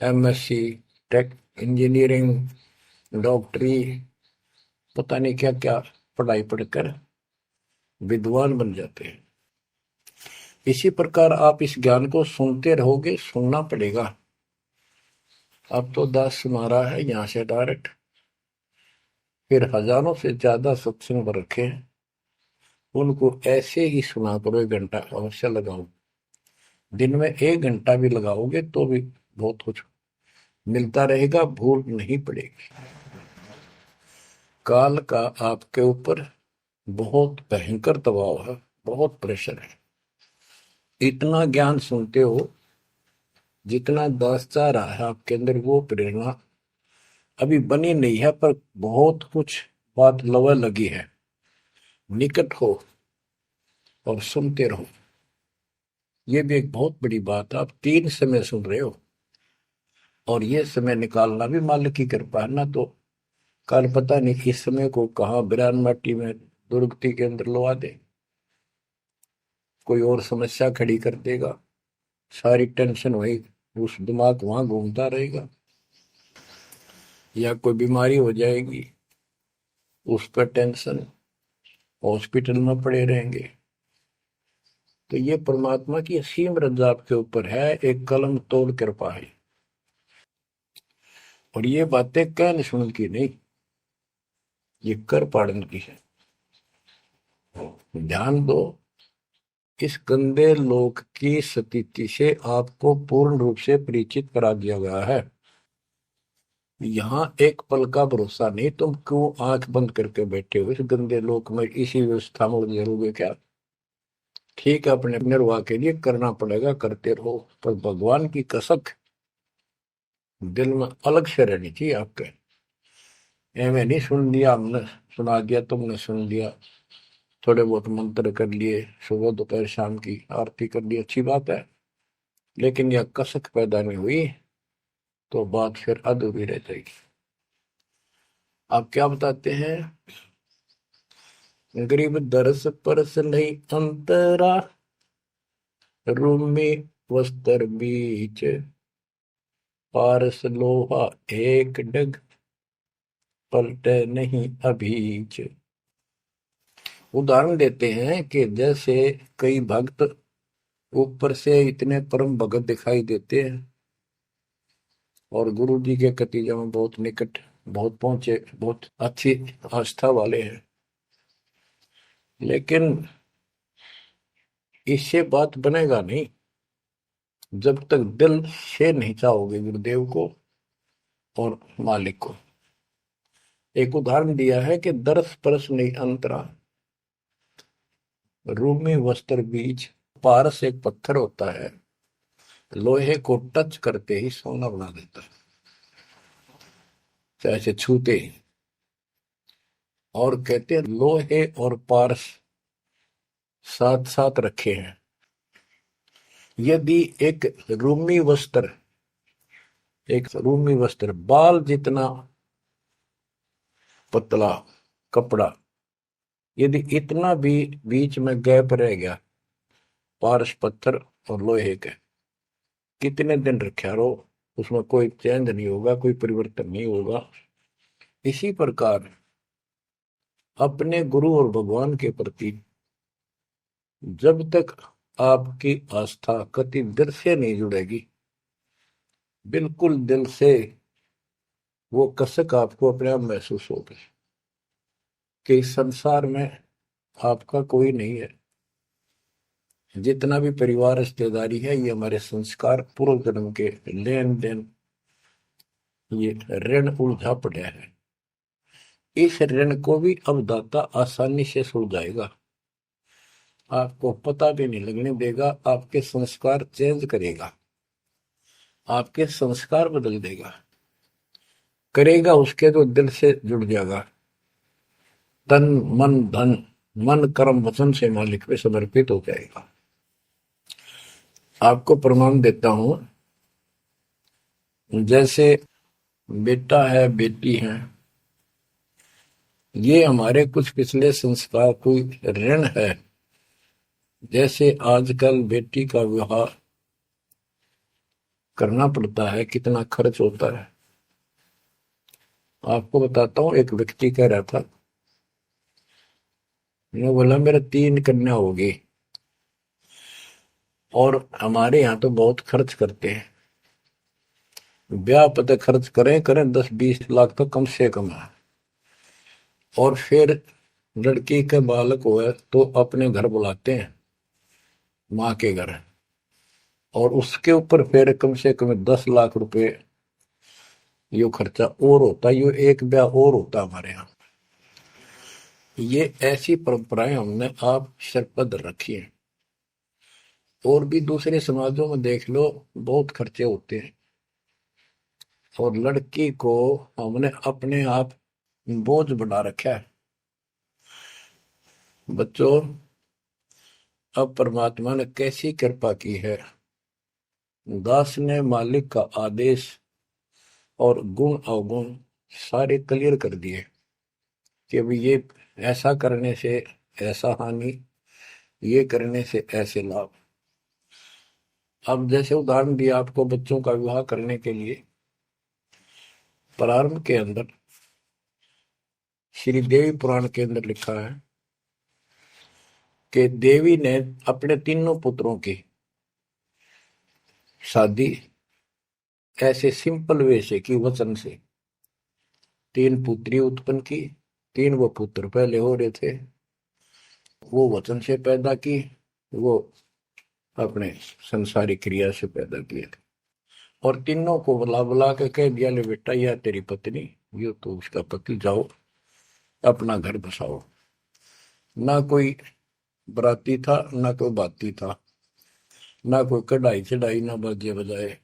S2: एमएससी, टेक, इंजीनियरिंग, डॉक्टरी, पता नहीं क्या क्या पढ़ाई पढ़कर विद्वान बन जाते हैं। इसी प्रकार आप इस ज्ञान को सुनते रहोगे, सुनना पड़ेगा। अब तो दास सुना रहा है यहां से डायरेक्ट, फिर हजारों से ज्यादा सत्संग रखे हैं, उनको ऐसे ही सुना करो, 1 घंटा अवश्य लगाओ। दिन में 1 घंटा भी लगाओगे तो भी बहुत कुछ मिलता रहेगा, भूल नहीं पड़ेगी। काल का आपके ऊपर बहुत भयंकर दबाव है, बहुत प्रेशर है। इतना ज्ञान सुनते हो, जितना दास चाह रहा है आपके अंदर, वो प्रेरणा अभी बनी नहीं है, पर बहुत कुछ बात लवा लगी है। निकट हो और सुनते रहो। ये भी एक बहुत बड़ी बात है। आप 3 समय सुन रहे हो, और ये समय निकालना भी मालिक की कृपा है ना। तो कल पता नहीं इस समय को कहाँ बिरान माटी में दुर्गति के अंदर लवा दे, कोई और समस्या खड़ी कर देगा। सारी टेंशन वही, उस दिमाग वहां घूमता रहेगा, या कोई बीमारी हो जाएगी, उस पर टेंशन, हॉस्पिटल में पड़े रहेंगे। तो ये परमात्मा की असीम रजा आपके ऊपर है, एक कलम तोड़ कृपा है। और ये बातें कहने सुन की नहीं, ये कर पाड़न की है। ध्यान दो, इस गंदे लोक की स्थिति से आपको पूर्ण रूप से परिचित करा दिया गया है। यहाँ एक पल का भरोसा नहीं। तुम क्यों आंख बंद करके बैठे हो इस गंदे लोक में, इसी व्यवस्था में उलझे रहोगे क्या? ठीक है, अपने निर्वाह के लिए करना पड़ेगा, करते रहो, पर भगवान की कसक दिल में अलग से रहनी चाहिए आपके। एवं नहीं सुन लिया हमने, सुना दिया, तुमने सुन लिया, थोड़े बहुत मंत्र कर लिए, सुबह दोपहर शाम की आरती कर ली, अच्छी बात है, लेकिन यह कसक पैदा नहीं हुई तो बात फिर अधूरी रह जाएगी। आप क्या बताते हैं? गरीब दरस परस नहीं अंतरा, रूमी वस्त्र बीच, पारस लोहा एक डग, पलटे नहीं अभीच। उदाहरण देते हैं कि जैसे कई भक्त ऊपर से इतने परम भगत दिखाई देते हैं और गुरु जी के कतीजा में बहुत निकट, बहुत पहुंचे, बहुत अच्छी आस्था वाले हैं, लेकिन इससे बात बनेगा नहीं जब तक दिल से नहीं चाहोगे गुरुदेव को और मालिक को। एक उदाहरण दिया है कि दरस परस नहीं अंतरा, रूमी वस्त्र बीज। पारस एक पत्थर होता है, लोहे को टच करते ही सोना बना देता है, ऐसे छूते ही। और कहते हैं लोहे और पारस साथ साथ रखे हैं। यदि एक रूमी वस्त्र बाल जितना पतला कपड़ा, यदि इतना भी बीच में गैप रह गया पारस पत्थर और लोहे के, कितने दिन रखा रहो, उसमें कोई चेंज नहीं होगा, कोई परिवर्तन नहीं होगा। इसी प्रकार अपने गुरु और भगवान के प्रति जब तक आपकी आस्था कति दिल से नहीं जुड़ेगी, बिल्कुल दिल से, वो कसक आपको अपने आप महसूस होगी कि इस संसार में आपका कोई नहीं है। जितना भी परिवार रिश्तेदारी है, ये हमारे संस्कार पूर्व जन्म के लेन देन, ये ऋण उलझा पड़ा है। इस ऋण को भी अब दाता आसानी से सुलझाएगा, आपको पता भी नहीं लगने देगा। आपके संस्कार चेंज करेगा, आपके संस्कार बदल देगा, करेगा उसके तो दिल से जुड़ जाएगा। तन मन धन, मन कर्म वचन से मालिक पे समर्पित हो जाएगा। आपको प्रमाण देता हूं, जैसे बेटा है, बेटी है, ये हमारे कुछ पिछले संस्कार, कोई ऋण है। जैसे आजकल बेटी का विवाह करना पड़ता है, कितना खर्च होता है। आपको बताता हूँ, एक व्यक्ति कह रहा था, मैं बोला मेरा 3 कन्या होगी और हमारे यहाँ तो बहुत खर्च करते हैं, ब्याह पता खर्च करें करें 10-20 लाख तो कम से कम है। और फिर लड़की के बालक हुए तो अपने घर बुलाते हैं, माँ के घर, और उसके ऊपर फिर कम से कम 10 लाख रुपए यो खर्चा और होता, यो एक ब्याह और होता हमारे यहाँ। ये ऐसी परंपराएं हमने आप सिर पर रखी हैं। और भी दूसरे समाजों में देख लो, बहुत खर्चे होते हैं। और लड़की को हमने अपने आप बोझ बना रखा है। बच्चों, अब परमात्मा ने कैसी कृपा की है। दास ने मालिक का आदेश और गुण अवगुण सारे क्लियर कर दिए कि अभी ये ऐसा करने से ऐसा हानि, ये करने से ऐसे लाभ। अब जैसे उदाहरण दिया आपको बच्चों का विवाह करने के लिए, प्रारंभ के अंदर श्री देवी पुराण के अंदर लिखा है कि देवी ने अपने तीनों पुत्रों की शादी ऐसे सिंपल वे से की, वचन से। 3 पुत्री उत्पन्न की, 3 वो पुत्र पहले हो रहे थे, वो वचन से पैदा की, वो अपने संसारिक क्रिया से पैदा किए थे। और तीनों को बुला बुला के कह दिया, ले बेटा यह तेरी पत्नी, ये तो उसका पति, जाओ अपना घर बसाओ। ना कोई बराती था, ना कोई बाती था, ना कोई कढ़ाई चढ़ाई, ना बाजे बजाए।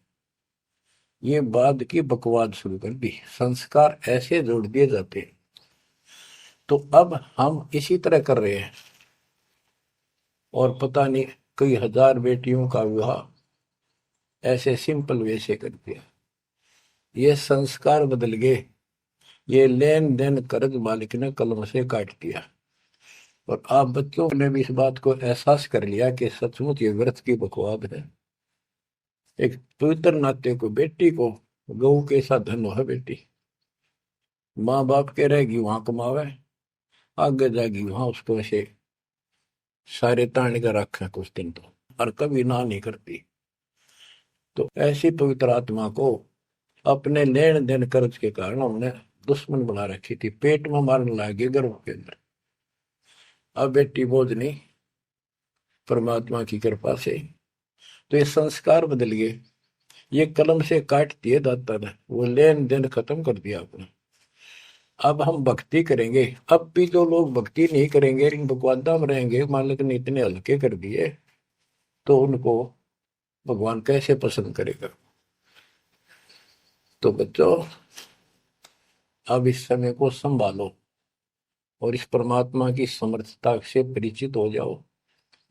S2: ये बाद की बकवाद शुरू कर दी, संस्कार ऐसे जोड़ दिए जाते हैं। तो अब हम इसी तरह कर रहे हैं। और पता नहीं कई हजार बेटियों का विवाह ऐसे सिंपल वे से कर दिया। ये संस्कार बदल गए। ये लेन देन कर्ज मालिक ने कलम से काट दिया। और आप बच्चों ने भी इस बात को एहसास कर लिया कि सचमुच ये व्रत की बकवाद है। एक पवित्र नाते को, बेटी को गऊ के साथ धन है बेटी। माँ बाप के रहेगी वहां कमावे, आगे जाएगी वहां उसको ऐसे सारे ताने का रखे कुछ दिन तो, और कभी ना नहीं करती। तो ऐसी पवित्र आत्मा को अपने लेन देन कर्ज के कारण हमने दुश्मन बना रखी थी, पेट में मारने लगे गर्भ के अंदर। अब बेटी बोझ नहीं, परमात्मा की कृपा से तो ये संस्कार बदल गए। ये कलम से काट दिए दाता ने, वो लेन देन खत्म कर दिया आपने। अब हम भक्ति करेंगे। अब भी जो लोग भक्ति नहीं करेंगे, इन बकवादा में रहेंगे, मालिक ने इतने हल्के कर दिए, तो उनको भगवान कैसे पसंद करेगा। तो बच्चों, अब इस समय को संभालो और इस परमात्मा की समर्थता से परिचित हो जाओ।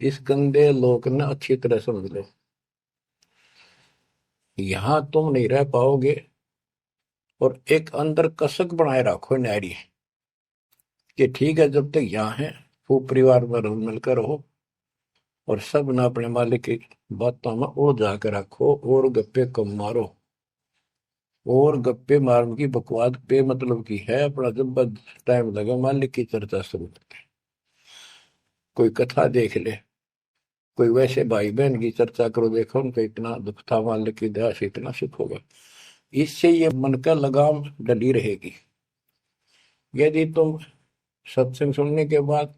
S2: इस गंदे लोक ने अच्छी तरह समझ लो। यहां तुम नहीं रह पाओगे। और एक अंदर कसक बनाए रखो नारी कि ठीक है, जब तक यहाँ है खूब परिवार में रल मिलकर रहो, और सब ना अपने मालिक की बातों में ओ जाकर रखो, और गप्पे कम मारो। और गप्पे मारने की बकवाद पे मतलब की है, अपना जब टाइम लगा मालिक की चर्चा शुरू करते। कोई कथा देख ले, कोई वैसे भाई बहन की चर्चा करो, देखो उनका इतना दुख था, मालिक की दया से इतना सुख होगा। इससे ये मन का लगाम डली रहेगी। यदि तुम सत्संग सुनने के बाद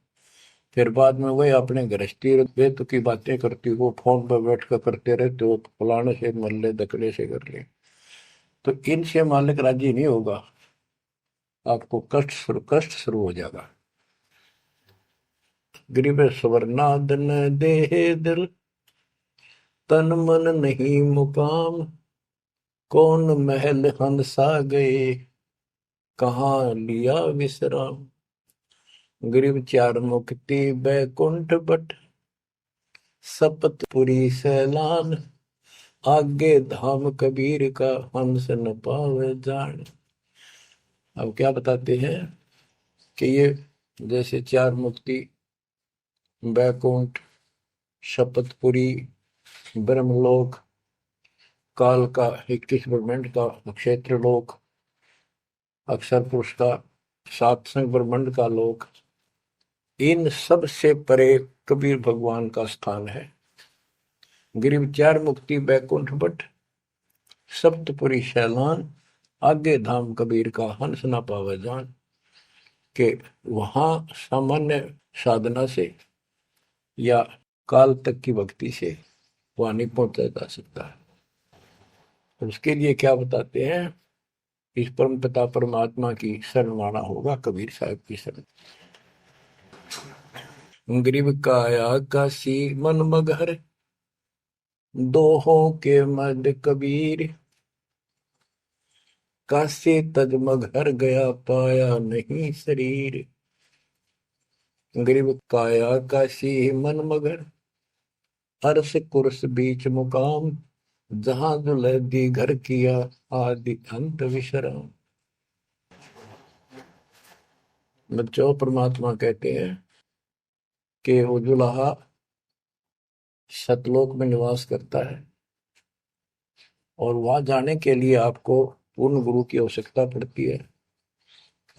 S2: फिर बाद में वही अपने गृहस्थी बेत की बातें करती हो, फोन पर बैठ कर करते रहते हो, फलाने से मर ले, दकड़े से कर ले, तो इनसे मालिक राजी नहीं होगा। आपको कष्ट शुरू हो जाएगा। गरीब स्वर्णादन देह दिल, तन मन नहीं मुकाम, कौन महल हंसा गए, कहाँ लिया विश्राम। गरीब 4 मुक्ति बैकुंठ बट, सपतपुरी सैलान, आगे धाम कबीर का, हंस न पावे जान। अब क्या बताते हैं कि ये जैसे 4 मुक्ति, बैकुंठ, शपथपुरी, ब्रह्मलोक, काल का 21 ब्रह्मांड का क्षेत्र लोक, अक्षर पुरुष का 7 संग ब्रह्मांड का लोक, इन सब से परे कबीर भगवान का स्थान है। गिरिव 4 मुक्ति बैकुंठ बट, सप्तपुरी शैलान, आगे धाम कबीर का, हंस ना पावे जान। के वहां सामान्य साधना से या काल तक की भक्ति से वहां नहीं पहुंचा जा सकता। तो उसके लिए क्या बताते हैं इस परम पिता परमात्मा की शरण माना होगा, कबीर साहब की शरण। गरीब काया काशी मन मगहर, दोहों के मद कबीर। काशी तज मगहर गया, पाया नहीं शरीर। गरीब काया काशी मन मगहर, अर्श कुर्स बीच मुकाम। जहां दुलहदी घर किया, आदि अंत विश्राम। बच्चों, परमात्मा कहते हैं कि वो दुल्हा सतलोक में निवास करता है, और वहां जाने के लिए आपको पूर्ण गुरु की आवश्यकता पड़ती है,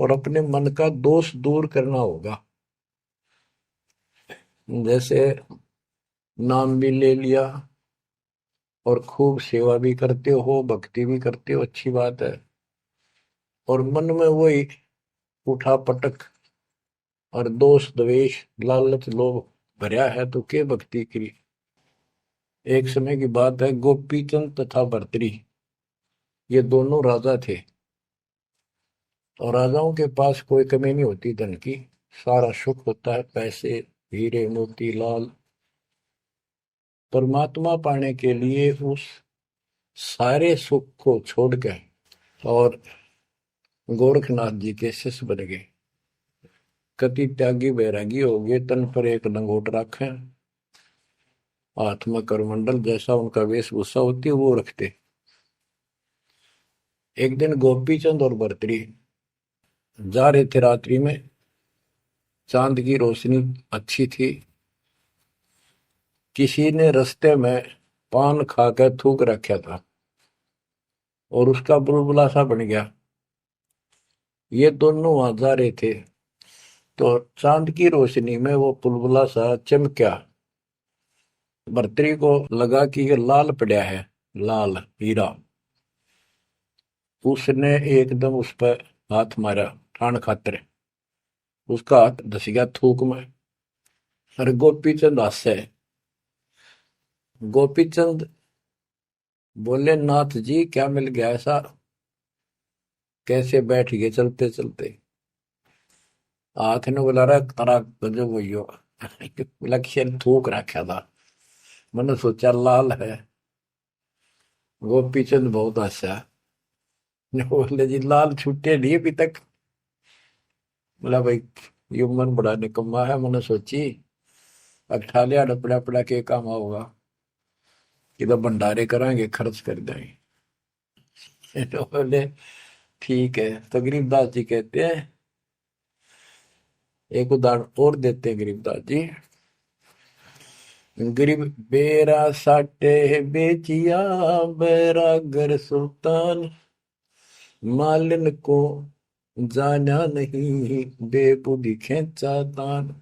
S2: और अपने मन का दोष दूर करना होगा। जैसे नाम भी ले लिया और खूब सेवा भी करते हो, भक्ति भी करते हो, अच्छी बात है, और मन में वही उठा पटक और दोष द्वेष लालच लोभ भरा है, तो के भक्ति करी। एक समय की बात है, गोपीचंद तथा भर्तरी, ये दोनों राजा थे, और राजाओं के पास कोई कमी नहीं होती धन की, सारा सुख होता है, पैसे हीरे मोती लाल। परमात्मा पाने के लिए उस सारे सुख को छोड़कर और गोरखनाथ जी के शिष्य बन गए। कति त्यागी बैरागी हो गए, तन पर एक लंगोट रखे, हाथ में करमंडल, जैसा उनका वेशभूषा होती है वो रखते। एक दिन गोपीचंद और भर्तरी जा रहे थे रात्रि में, चांद की रोशनी अच्छी थी। किसी ने रास्ते में पान खाकर थूक रखा था और उसका बुलबुला सा बन गया। ये दोनों वहां जा रहे थे, तो चांद की रोशनी में वो बुलबुला सा चमका। भर्तरी को लगा कि ये लाल पड़ा है, लाल हीरा। उसने एकदम उस पर हाथ मारा ठाण खातर, उसका हाथ धस गया थूक में। अरे गोपीचंद हंसे। गोपीचंद बोले, नाथ जी क्या मिल गया ऐसा, कैसे बैठ गए चलते चलते। हाथ ने बोला, रहा तारा गजब हुई लक्ष्य थूक रखा था, मैंने सोचा लाल है। गोपीचंद बहुत हंसा, बोले जी लाल छूटे नहीं अभी तक। बोला भाई ये मन बड़ा निकम्मा है, मैंने सोची अब ठा लिया डपड़ा पड़ा के काम होगा, कि तो भंडारे कराएंगे खर्च कर देंगे। तो बोले ठीक है। तो गरीबदास जी कहते हैं, एक उदाहरण और देते हैं गरीबदास जी। गरीब बेरा साटे बेचिया, बैरागर सुल्तान। मालिन को जाना नहीं, बेबुद्धि खेचा तान।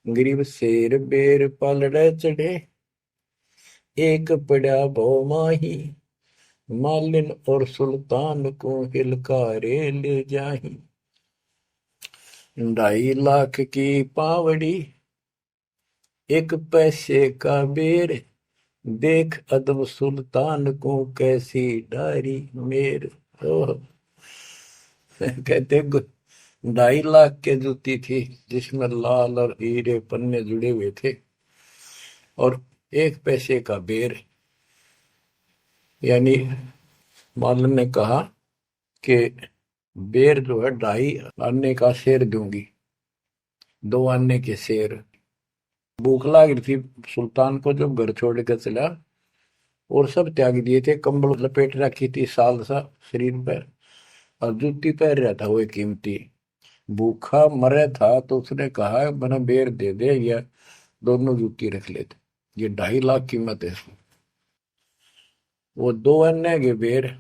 S2: गरीब शेर बेर पलड़े चढ़े, एक पड़ा भो माही। मालिन और सुल्तान को हिलकारे ले जाही। 2.5 लाख की पावड़ी, एक पैसे का बेर। देख अदब सुल्तान को कैसी डारी मेर। तो कहते 2.5 लाख के जूती थी, जिसमें लाल और हीरे पन्ने जुड़े हुए थे, और 1 पैसे का बेर। यानी मालन ने कहा कि बेर जो है 2.5 आने का शेर दूंगी, 2 आने के शेर। भूख लाग रही थी सुल्तान को, जब घर छोड़ कर चला, और सब त्याग दिए थे, कंबल लपेट रखी थी साल सा शरीर पर, और जूती पहन रहा था वो कीमती। भूखा मरे था, तो उसने कहा मैंने बेर दे दे, या दोनों जूती रख लेते, ये 2.5 लाख कीमत है। वो 2 अन्य के बेर,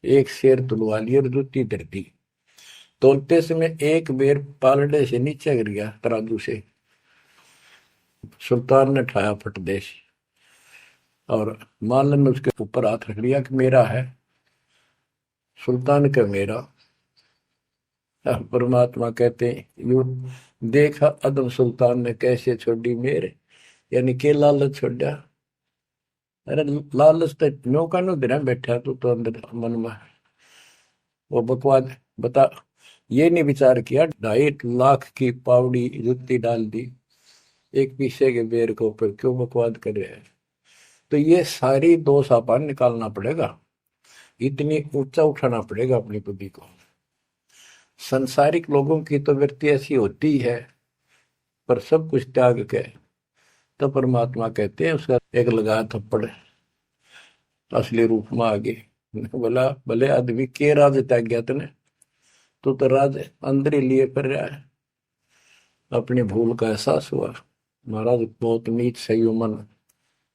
S2: एक शेर तुलवा लिया और जूती धर दी। तोलते समय एक बेर पालड़े से नीचे गिर गया तराजू से। सुल्तान ने ठाया फटदेश, और मालन ने उसके ऊपर हाथ रख लिया कि मेरा है। सुल्तान का मेरा। परमात्मा कहते हैं, यू देखा अदम सुल्तान ने कैसे छोड़ी मेरे, यानी के लालच छोड़ा। अरे लालच तो नो का नो दिन बैठा तू तो अंदर मन में वो बकवाद बता। ये नहीं विचार किया 2.5 लाख की पावड़ी जुत्ती डाल दी एक पीछे के बेर के ऊपर, क्यों बकवाद कर रहे हैं। तो ये सारी दोष अपन निकालना पड़ेगा, इतनी ऊंचा उठाना पड़ेगा अपनी बुद्धि को। संसारिक लोगों की तो वृत्ति ऐसी होती है, पर सब कुछ त्याग के तो परमात्मा कहते हैं उसका एक लगा थप्पड़ असली रूप में आगे। बोला भले आदमी के राज त्याग गया तने, तो राज अंदर ही लिए फिर रहा है। अपनी भूल का एहसास हुआ, महाराज बहुत नीच सही मन,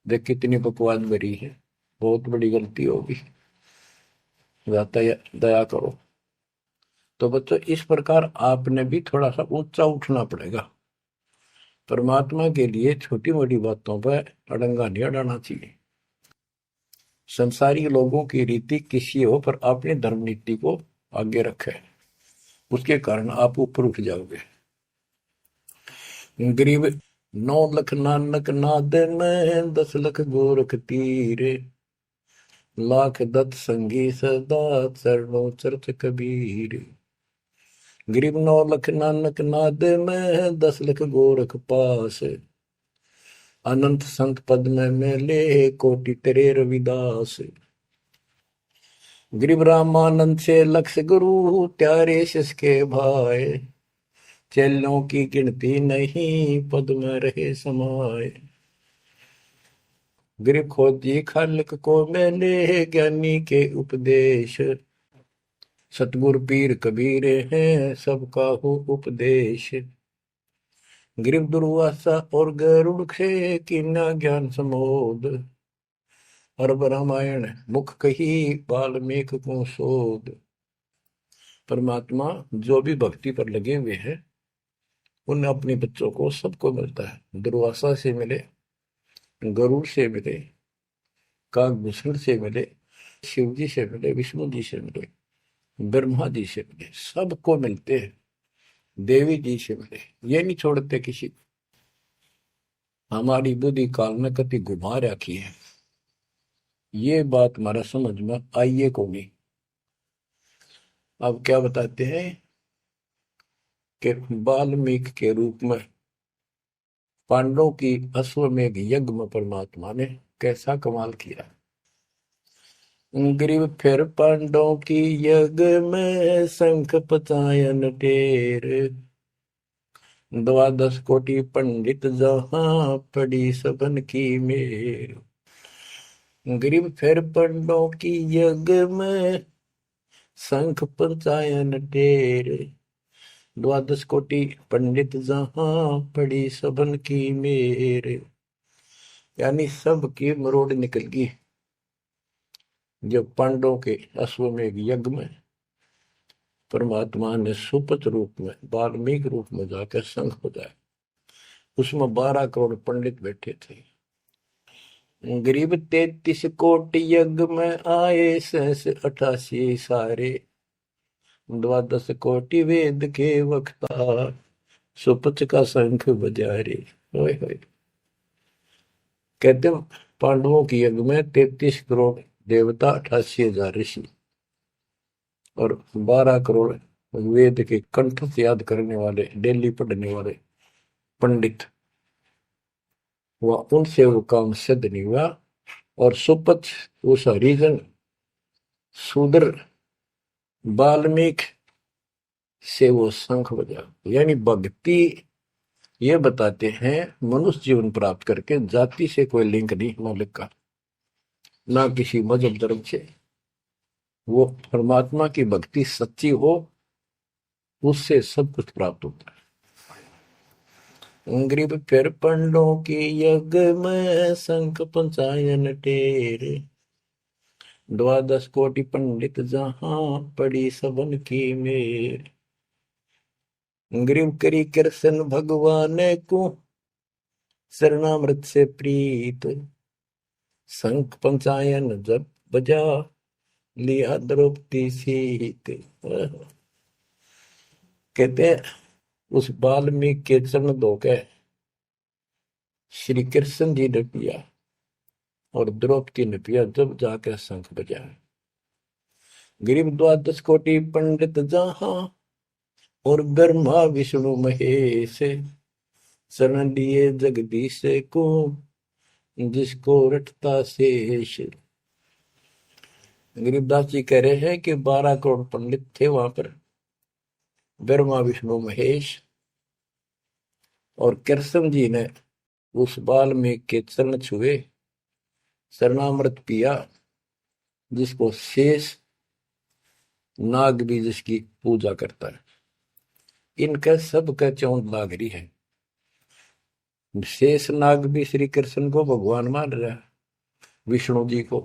S2: देख कितनी बकवाद भरी है, बहुत बड़ी गलती होगी, दया करो। तो बच्चों इस प्रकार आपने भी थोड़ा सा ऊंचा उठना पड़ेगा। परमात्मा के लिए छोटी मोटी बातों पर अड़ंगा नहीं अड़ाना चाहिए। संसारी लोगों की रीति किसी हो, पर अपनी धर्म नीति को आगे रखे, उसके कारण आप ऊपर उठ जाओगे। गरीब 9 लाख नानक नाद में 10 लाख गोरख तीरे, लाख दत्त संगी सदा चरणों चरत कबीर। गरीब 9 लाख नानक नाद में 10 लाख गोरख पास, अनंत संत पद में मेले कोटि तेरे रविदास। गरीब रामानंद से लक्ष्य गुरु त्यारे शिष के भाई, चेलों की गिनती नहीं पद में रहे समाये। गरीब खोजी खालिक को मैंने ज्ञानी के उपदेश, सतगुरु पीर कबीर हैं सबका हो उपदेश। गरीब दुर्वासा और गरुड़ से कीना ज्ञान समोद, अरब रामायण मुख कही वाल्मीकि को शोध। परमात्मा जो भी भक्ति पर लगे हुए हैं उन अपने बच्चों को सबको मिलता है। दुर्वासा से मिले, गरुड़ से मिले, काकभूषण से मिले, शिव जी से मिले, विष्णु जी से मिले, ब्रह्मा जी से मिले, सबको मिलते हैं। देवी जी से मिले, ये नहीं छोड़ते किसी को। हमारी बुद्धि काल में कति घुमा रखी है, ये बात हमारा समझ में आइए को नहीं। अब क्या बताते हैं कि वाल्मीकि के रूप में पांडवों की अश्वमेध यज्ञ में परमात्मा ने कैसा कमाल किया। गरीब फिर पांडवों की यज्ञ में शंख पचायन टेर, 12 कोटि पंडित जहां पड़ी सबन की मेर। गरीब फिर पांडवों की यज्ञ में शंख पचायन टेर, 12 कोटि पंडित जहां पड़ी सबन की मेर। यानी सबकी मरोड़ निकल गई जब पांडवों के अश्वमेध यज्ञ में परमात्मा ने सुपत रूप में वाल्मीकि रूप में जाकर शंख बजाया। उसमें 12 करोड़ पंडित बैठे थे। गरीब 33 कोटि यज्ञ में आए 88 सारे, 12 कोटि वेद के वक्ता सुपच का शंख बजा रे। होए होए। कहते पांडवों की यज्ञ में 33 करोड़ देवता, 88,000 ऋषि और 12 करोड़ वेद के कंठ से याद करने वाले, डेली पढ़ने वाले पंडित। वह उनसे वो काम सिद्ध नहीं हुआ। और सुपथ उस हरिजन शूद्र वाल्मीकि से वो शंख बजा। यानी भक्ति ये बताते हैं मनुष्य जीवन प्राप्त करके जाति से कोई लिंक नहीं मालिक का, ना किसी मजहब धर्म से। वो परमात्मा की भक्ति सच्ची हो, उससे सब कुछ प्राप्त होता है। गरीब फिर पंडों की यज्ञ में शंख पंचायन टेर, 12 कोटि पंडित जहां पड़ी सबन की मेर। गरीब करी कृष्ण भगवान को शरणामृत से प्रीत, शंख पंचायन जब बजा लिया द्रौपदी सीत। कहते हैं उस वाल्मीकि के चरण धोके श्री कृष्ण जी ने पिया, और द्रौपदी ने पिया जब जाकर शंख बजा। गरीब द्वादश कोटि पंडित जहां और ब्रह्मा विष्णु महेश, शरण लिए जगदीश को जिसको रटता शेष। गरीबदास जी कह रहे हैं कि 12 करोड़ पंडित थे वहां पर, ब्रह्मा विष्णु महेश, और कृष्ण जी ने उस वाल्मीकि के चरण छुए, शरणामृत पिया, जिसको शेष नाग भी जिसकी पूजा करता है। इनका सबका चौंध लाग रही है। शेष नाग भी श्री कृष्ण को भगवान मान रहा है, विष्णु जी को।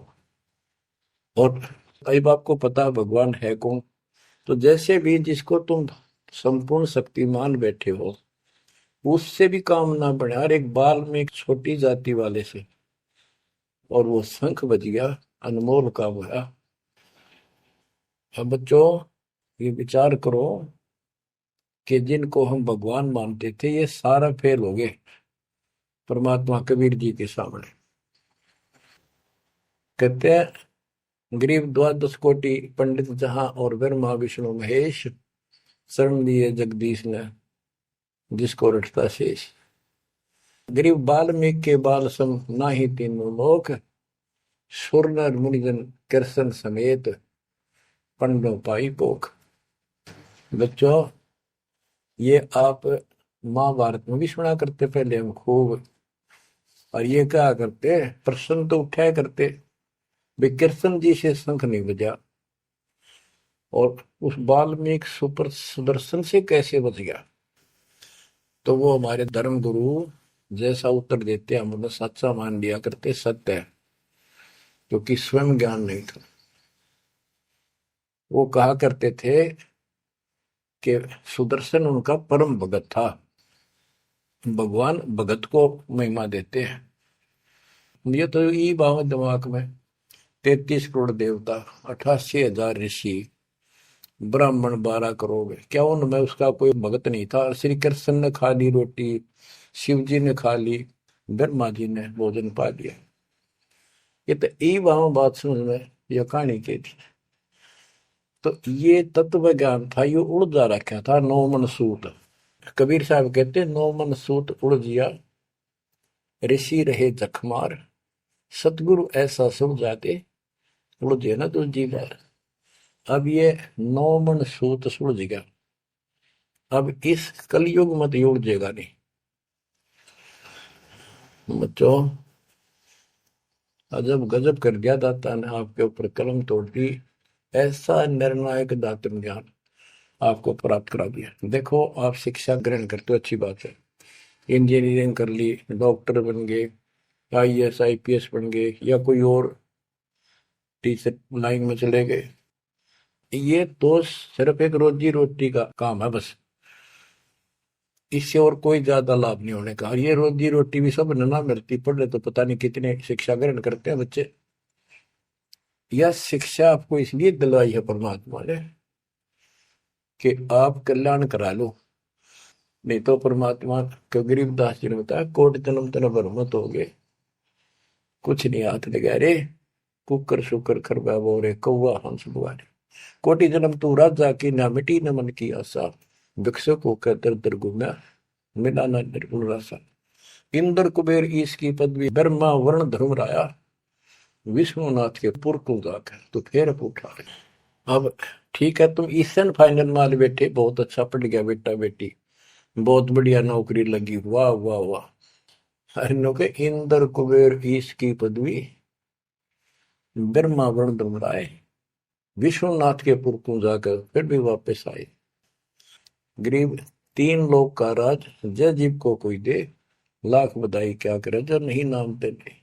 S2: और अब आपको पता भगवान है कौन, तो जैसे भी जिसको तुम संपूर्ण शक्तिमान बैठे हो, उससे भी काम ना बढ़े, हर एक बाल में एक छोटी जाति वाले से, और वो शंख बज गया, अनमोल काम हुआ। अब बच्चों ये विचार करो कि जिनको हम भगवान मानते थे ये सारा फेल हो गए परमात्मा कबीर जी के सामने। कहते हैं गरीब द्वादश कोटि पंडित जहां और ब्रह्मा विष्णु महेश, शरण लिए जगदीश ने जिसको रटता शेष। गरीब वाल्मीकि के बाल सम नाही तीनों लोक, सुर नर मुनिजन कृष्ण समेत पंडो पाई पोख। बच्चों ये आप महाभारत में भी सुना करते पहले हम खूब, और ये क्या करते प्रश्न तो उठाया करते, कृष्ण जी से शंख नहीं बजा और उस वाल्मीकि सुपर सुदर्शन से कैसे बच गया। तो वो हमारे धर्म गुरु जैसा उत्तर देते हम उन्हें सच्चा मान लिया करते, सत्य है, क्योंकि स्वयं ज्ञान नहीं था। वो कहा करते थे कि सुदर्शन उनका परम भगत था। भगवान भगत को महिमा देते हैं। ये तो ये बात दिमाग में, 33 करोड़ देवता, 88,000 ऋषि, ब्राह्मण 12 करोड़, क्या उनमें उसका कोई भगत नहीं था। श्री कृष्ण ने खा ली रोटी, शिव जी ने खा ली, ब्रह्मा जी ने भोजन पा लिया। ये तो यही वहां बात समझ में यह कहानी की थी। तो ये तत्व ज्ञान था, ये उड़ जा रखा था। 9 मन सूत, कबीर साहब कहते 9 मन सूत उड़ जिया, ऋषि रहे जखमार, सतगुरु ऐसा सब जाते उड़ जे ना दूजी बार। अब ये 9 मन सूत सुलझ गया, अब इस कलयुग मत उड़जेगा नहीं। बच्चों अजब गजब कर दिया दाता ने आपके ऊपर कलम तोड़ दी, ऐसा निर्णायक दातन ज्ञान आपको प्राप्त करा दिया। देखो आप शिक्षा ग्रहण करते हो, अच्छी बात है, इंजीनियरिंग कर ली, डॉक्टर बन गए, IAS IPS बन गए, या कोई और टीचर लाइन में चले गए। ये तो सिर्फ एक रोजी रोटी का काम है बस, इससे और कोई ज्यादा लाभ नहीं होने का। और ये रोजी रोटी भी सब ना मिलती, पढ़ रहे तो पता नहीं कितने शिक्षा ग्रहण करते हैं बच्चे। यह शिक्षा आपको इसलिए दिलवाई है परमात्मा ने कि आप कल्याण करा लो, नहीं तो परमात्मा के गरीबदास जी ने बताया कोट जन्म तन भरमत हो गए, कुछ नहीं हाथ लगा रे, कुकर शुकर खरबा बोरे कौआ हंस बुआरे, कोटि जन्म तू राजा की ना मिटी न मन की आशा, भिक्षुक होकर दर दर घूमा मिला न निर्गुण रासा। इंद्र कुबेर ईश की पदवी, ब्रह्मा वर्ण धर्म राया, विष्णुनाथ के पुर को जाकर तो फिर उठा। अब ठीक है तुम ईसन फाइनल माल बैठे, बहुत अच्छा पढ़ गया बेटा बेटी, बहुत बढ़िया नौकरी लगी, वाह वाह वाह। अरे के इंद्र कुबेर ईश की पदवी, ब्रह्मा वर्ण धर्म राय, विष्णुनाथ के पुर को जाकर फिर भी वापस आए। गरीब 3 लोक का राज जय जीव को कोई दे, लाख बधाई क्या करे जो नहीं नाम तेरे।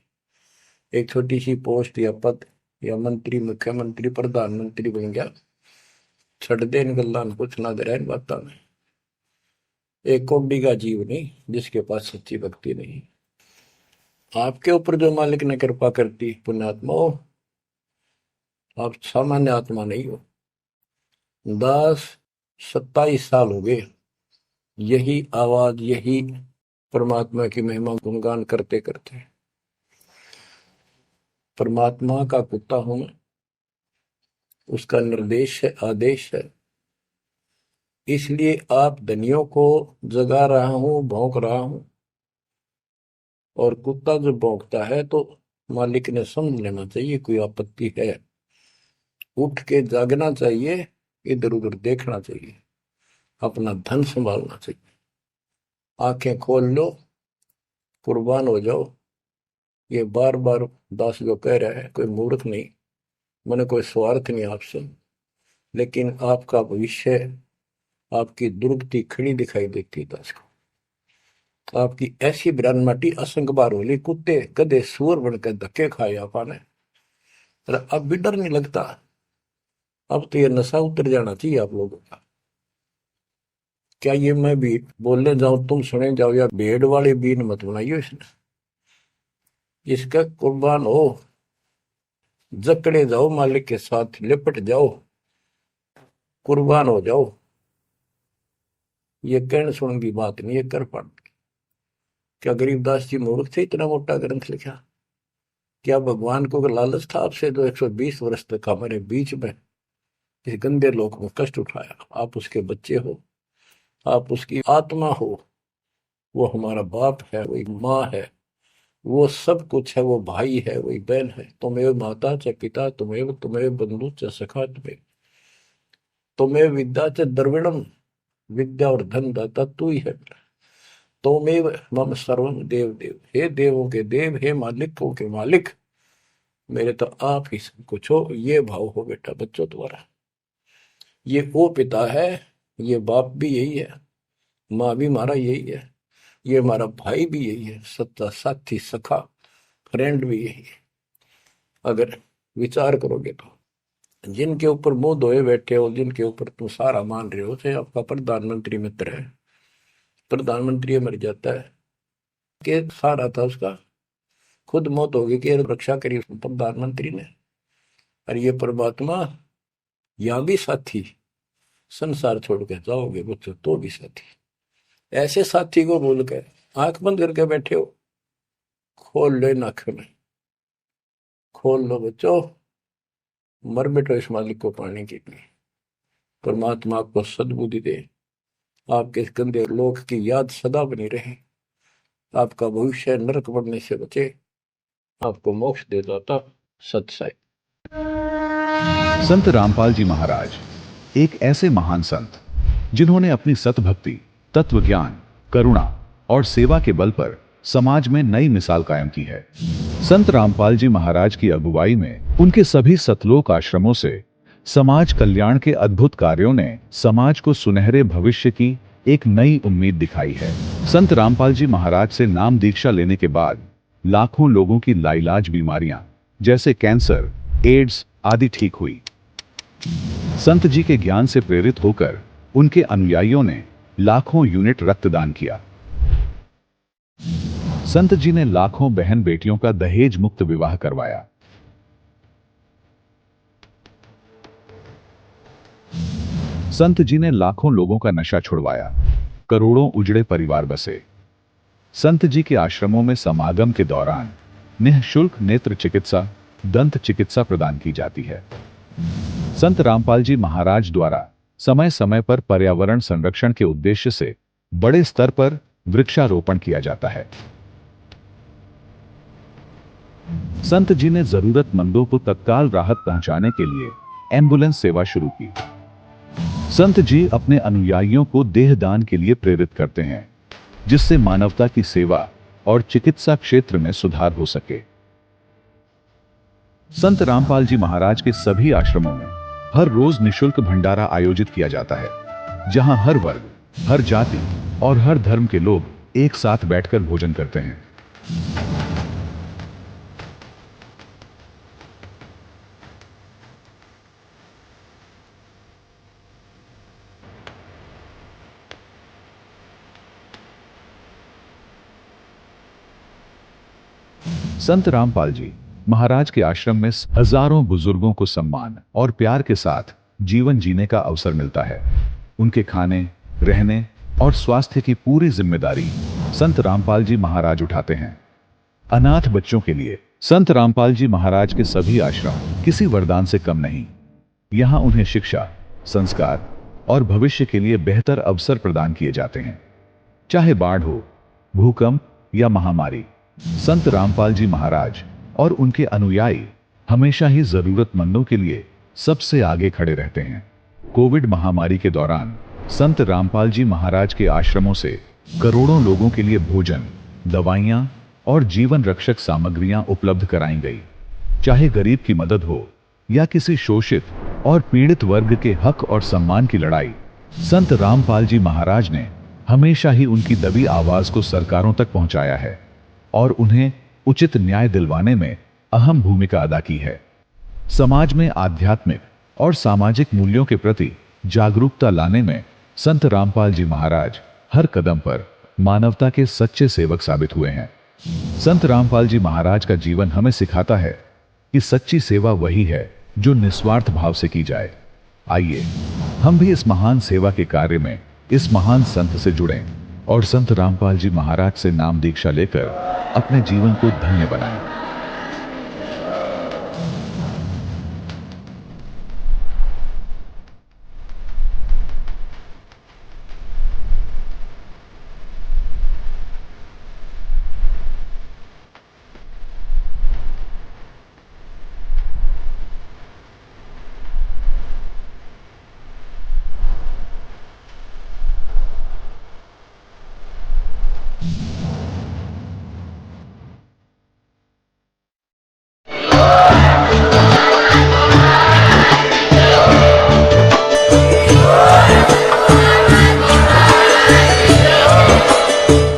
S2: एक छोटी सी पोस्ट या पद या मंत्री, मुख्यमंत्री, प्रधानमंत्री बन गया, छड़ दे इन गल्लां कुछ ना दे इन बातों में। एक कौड़ी का जीव नहीं जिसके पास सच्ची भक्ति नहीं। आपके ऊपर जो मालिक ने कृपा करती, पुण्यात्मा हो, आप सामान्य आत्मा नहीं हो। 27 साल हो गए यही आवाज, यही परमात्मा की महिमा गुणगान करते करते। परमात्मा का कुत्ता हूं मैं, उसका निर्देश है, आदेश है, इसलिए आप धनियों को जगा रहा हूं, भौंक रहा हूं। और कुत्ता जब भौंकता है तो मालिक ने समझ लेना चाहिए कोई आपत्ति है, उठ के जागना चाहिए, इधर उधर देखना चाहिए, अपना धन संभालना चाहिए। आंखें खोल लो, कुर्बान हो जाओ। ये बार बार दास जो कह रहा है, कोई मूर्ख नहीं, मैंने कोई स्वार्थ नहीं आपसे, लेकिन आपका भविष्य, आपकी दुर्गति खड़ी दिखाई देती है दास को। आपकी ऐसी बिरान माटी असंग बार होली, कुत्ते गधे सुअर बनकर धक्के खाए आपने, अब भी डर नहीं लगता। अब तो ये नशा उतर जाना चाहिए आप लोगों का। क्या ये मैं भी बोलने जाऊं तुम सुने जाओ, या भेड़ वाले बीन मत बनाइयो इसने। इसका कुर्बान हो, जकड़े जाओ, मालिक के साथ लिपट जाओ, कुर्बान हो जाओ। ये कहने सुन की बात नहीं, ये कर पड़। क्या गरीबदास जी मूर्ख थे इतना मोटा ग्रंथ लिखा? क्या भगवान को लालच था आपसे जो 120 वर्ष तक हमारे बीच में इस गंदे लोक में कष्ट उठाया? आप उसके बच्चे हो, आप उसकी आत्मा हो, वो हमारा बाप है, वही माँ है, वो सब कुछ है, वो भाई है, वही बहन है। तुम्हें माता च पिता, तुम्हें बंधु च सखा, तुम्हें विद्या च द्रविणम, विद्या और धन दाता तू ही है। तोमेव मम सर्वम देव देव, हे देवों के देव, हे मालिकों के मालिक, मेरे तो आप ही सब कुछ हो। ये भाव हो बेटा बच्चों तुम्हारा। ये वो पिता है, ये बाप भी यही है, माँ भी हमारा यही है, ये हमारा भाई भी यही है, सच्चा साथी सखा फ्रेंड भी यही है। अगर विचार करोगे तो जिनके ऊपर मुंह धोए बैठे हो, जिनके ऊपर तुम सारा मान रहे हो, चाहे आपका प्रधानमंत्री मित्र है, प्रधानमंत्री मर जाता है कि सारा था उसका, खुद मौत होगी कि रक्षा करी प्रधानमंत्री ने। और ये परमात्मा यहाँ भी साथी, संसार छोड़ के जाओगे बच्चों तो भी साथी। ऐसे साथी को बोल कर आंख बंद करके बैठे हो, खोल लो नाक में, खोल लो बच्चों, मर बैठो इस मालिक को पाने के लिए। परमात्मा आपको सद्बुद्धि दे, आपके इस गंदे लोक की याद सदा बनी रहे, आपका भविष्य नरक बनने से बचे, आपको मोक्ष दे दाता सत्साई।
S1: संत रामपाल जी महाराज एक ऐसे महान संत जिन्होंने अपनी सतभक्ति, तत्व ज्ञान, करुणा और सेवा के बल पर समाज में नई मिसाल कायम की है। संत रामपाल जी महाराज की अगुवाई में उनके सभी सतलोक आश्रमों से समाज कल्याण के अद्भुत कार्यों ने समाज को सुनहरे भविष्य की एक नई उम्मीद दिखाई है। संत रामपाल जी महाराज से नाम दीक्षा लेने के बाद लाखों लोगों की लाइलाज बीमारियां जैसे कैंसर, एड्स आदि ठीक हुई। संत जी के ज्ञान से प्रेरित होकर उनके अनुयायियों ने लाखों यूनिट रक्तदान किया। संत जी ने लाखों बहन बेटियों का दहेज मुक्त विवाह करवाया। संत जी ने लाखों लोगों का नशा छुड़वाया, करोड़ों उजड़े परिवार बसे। संत जी के आश्रमों में समागम के दौरान निःशुल्क नेत्र चिकित्सा, दंत चिकित्सा प्रदान की जाती है। संत रामपाल जी महाराज द्वारा समय समय पर पर्यावरण संरक्षण के उद्देश्य से बड़े स्तर पर वृक्षारोपण किया जाता है। संत जी ने जरूरतमंदों को तत्काल राहत पहुंचाने के लिए एम्बुलेंस सेवा शुरू की। संत जी अपने अनुयायियों को देहदान के लिए प्रेरित करते हैं, जिससे मानवता की सेवा और चिकित्सा क्षेत्र में सुधार हो सके। संत रामपाल जी महाराज के सभी आश्रमों में हर रोज निःशुल्क भंडारा आयोजित किया जाता है, जहां हर वर्ग, हर जाति और हर धर्म के लोग एक साथ बैठकर भोजन करते हैं। संत रामपाल जी महाराज के आश्रम में हजारों बुजुर्गों को सम्मान और प्यार के साथ जीवन जीने का अवसर मिलता है। उनके खाने, रहने और स्वास्थ्य की पूरी जिम्मेदारी संत रामपाल जी महाराज उठाते हैं। अनाथ बच्चों के लिए संत रामपाल जी महाराज के सभी आश्रम किसी वरदान से कम नहीं। यहाँ उन्हें शिक्षा, संस्कार और भविष्य के लिए बेहतर अवसर प्रदान किए जाते हैं। चाहे बाढ़ हो, भूकंप या महामारी, संत रामपाल जी महाराज और उनके अनुयायी हमेशा ही जरूरतमंदों के लिए सबसे आगे खड़े रहते हैं। कोविड महामारी के दौरान संत रामपाल जी महाराज के आश्रमों से करोड़ों लोगों के लिए भोजन, दवाइयां और जीवन रक्षक सामग्रियां उपलब्ध कराई गई। चाहे गरीब की मदद हो या किसी शोषित और पीड़ित वर्ग के हक और सम्मान की लड़ाई, संत रामपाल जी महाराज ने हमेशा ही उनकी दबी आवाज को सरकारों तक पहुंचाया है और उन्हें उचित न्याय दिलवाने में अहम भूमिका अदा की है। समाज में आध्यात्मिक और सामाजिक मूल्यों के प्रति जागरूकता लाने में संत रामपाल जी महाराज हर कदम पर मानवता के सच्चे सेवक साबित हुए हैं। संत रामपाल जी महाराज का जीवन हमें सिखाता है कि सच्ची सेवा वही है जो निस्वार्थ भाव से की जाए। आइए हम भी इस महान सेवा के कार्य में इस महान संत से जुड़ें और संत रामपाल जी महाराज से नाम दीक्षा लेकर अपने जीवन को धन्य बनाएं।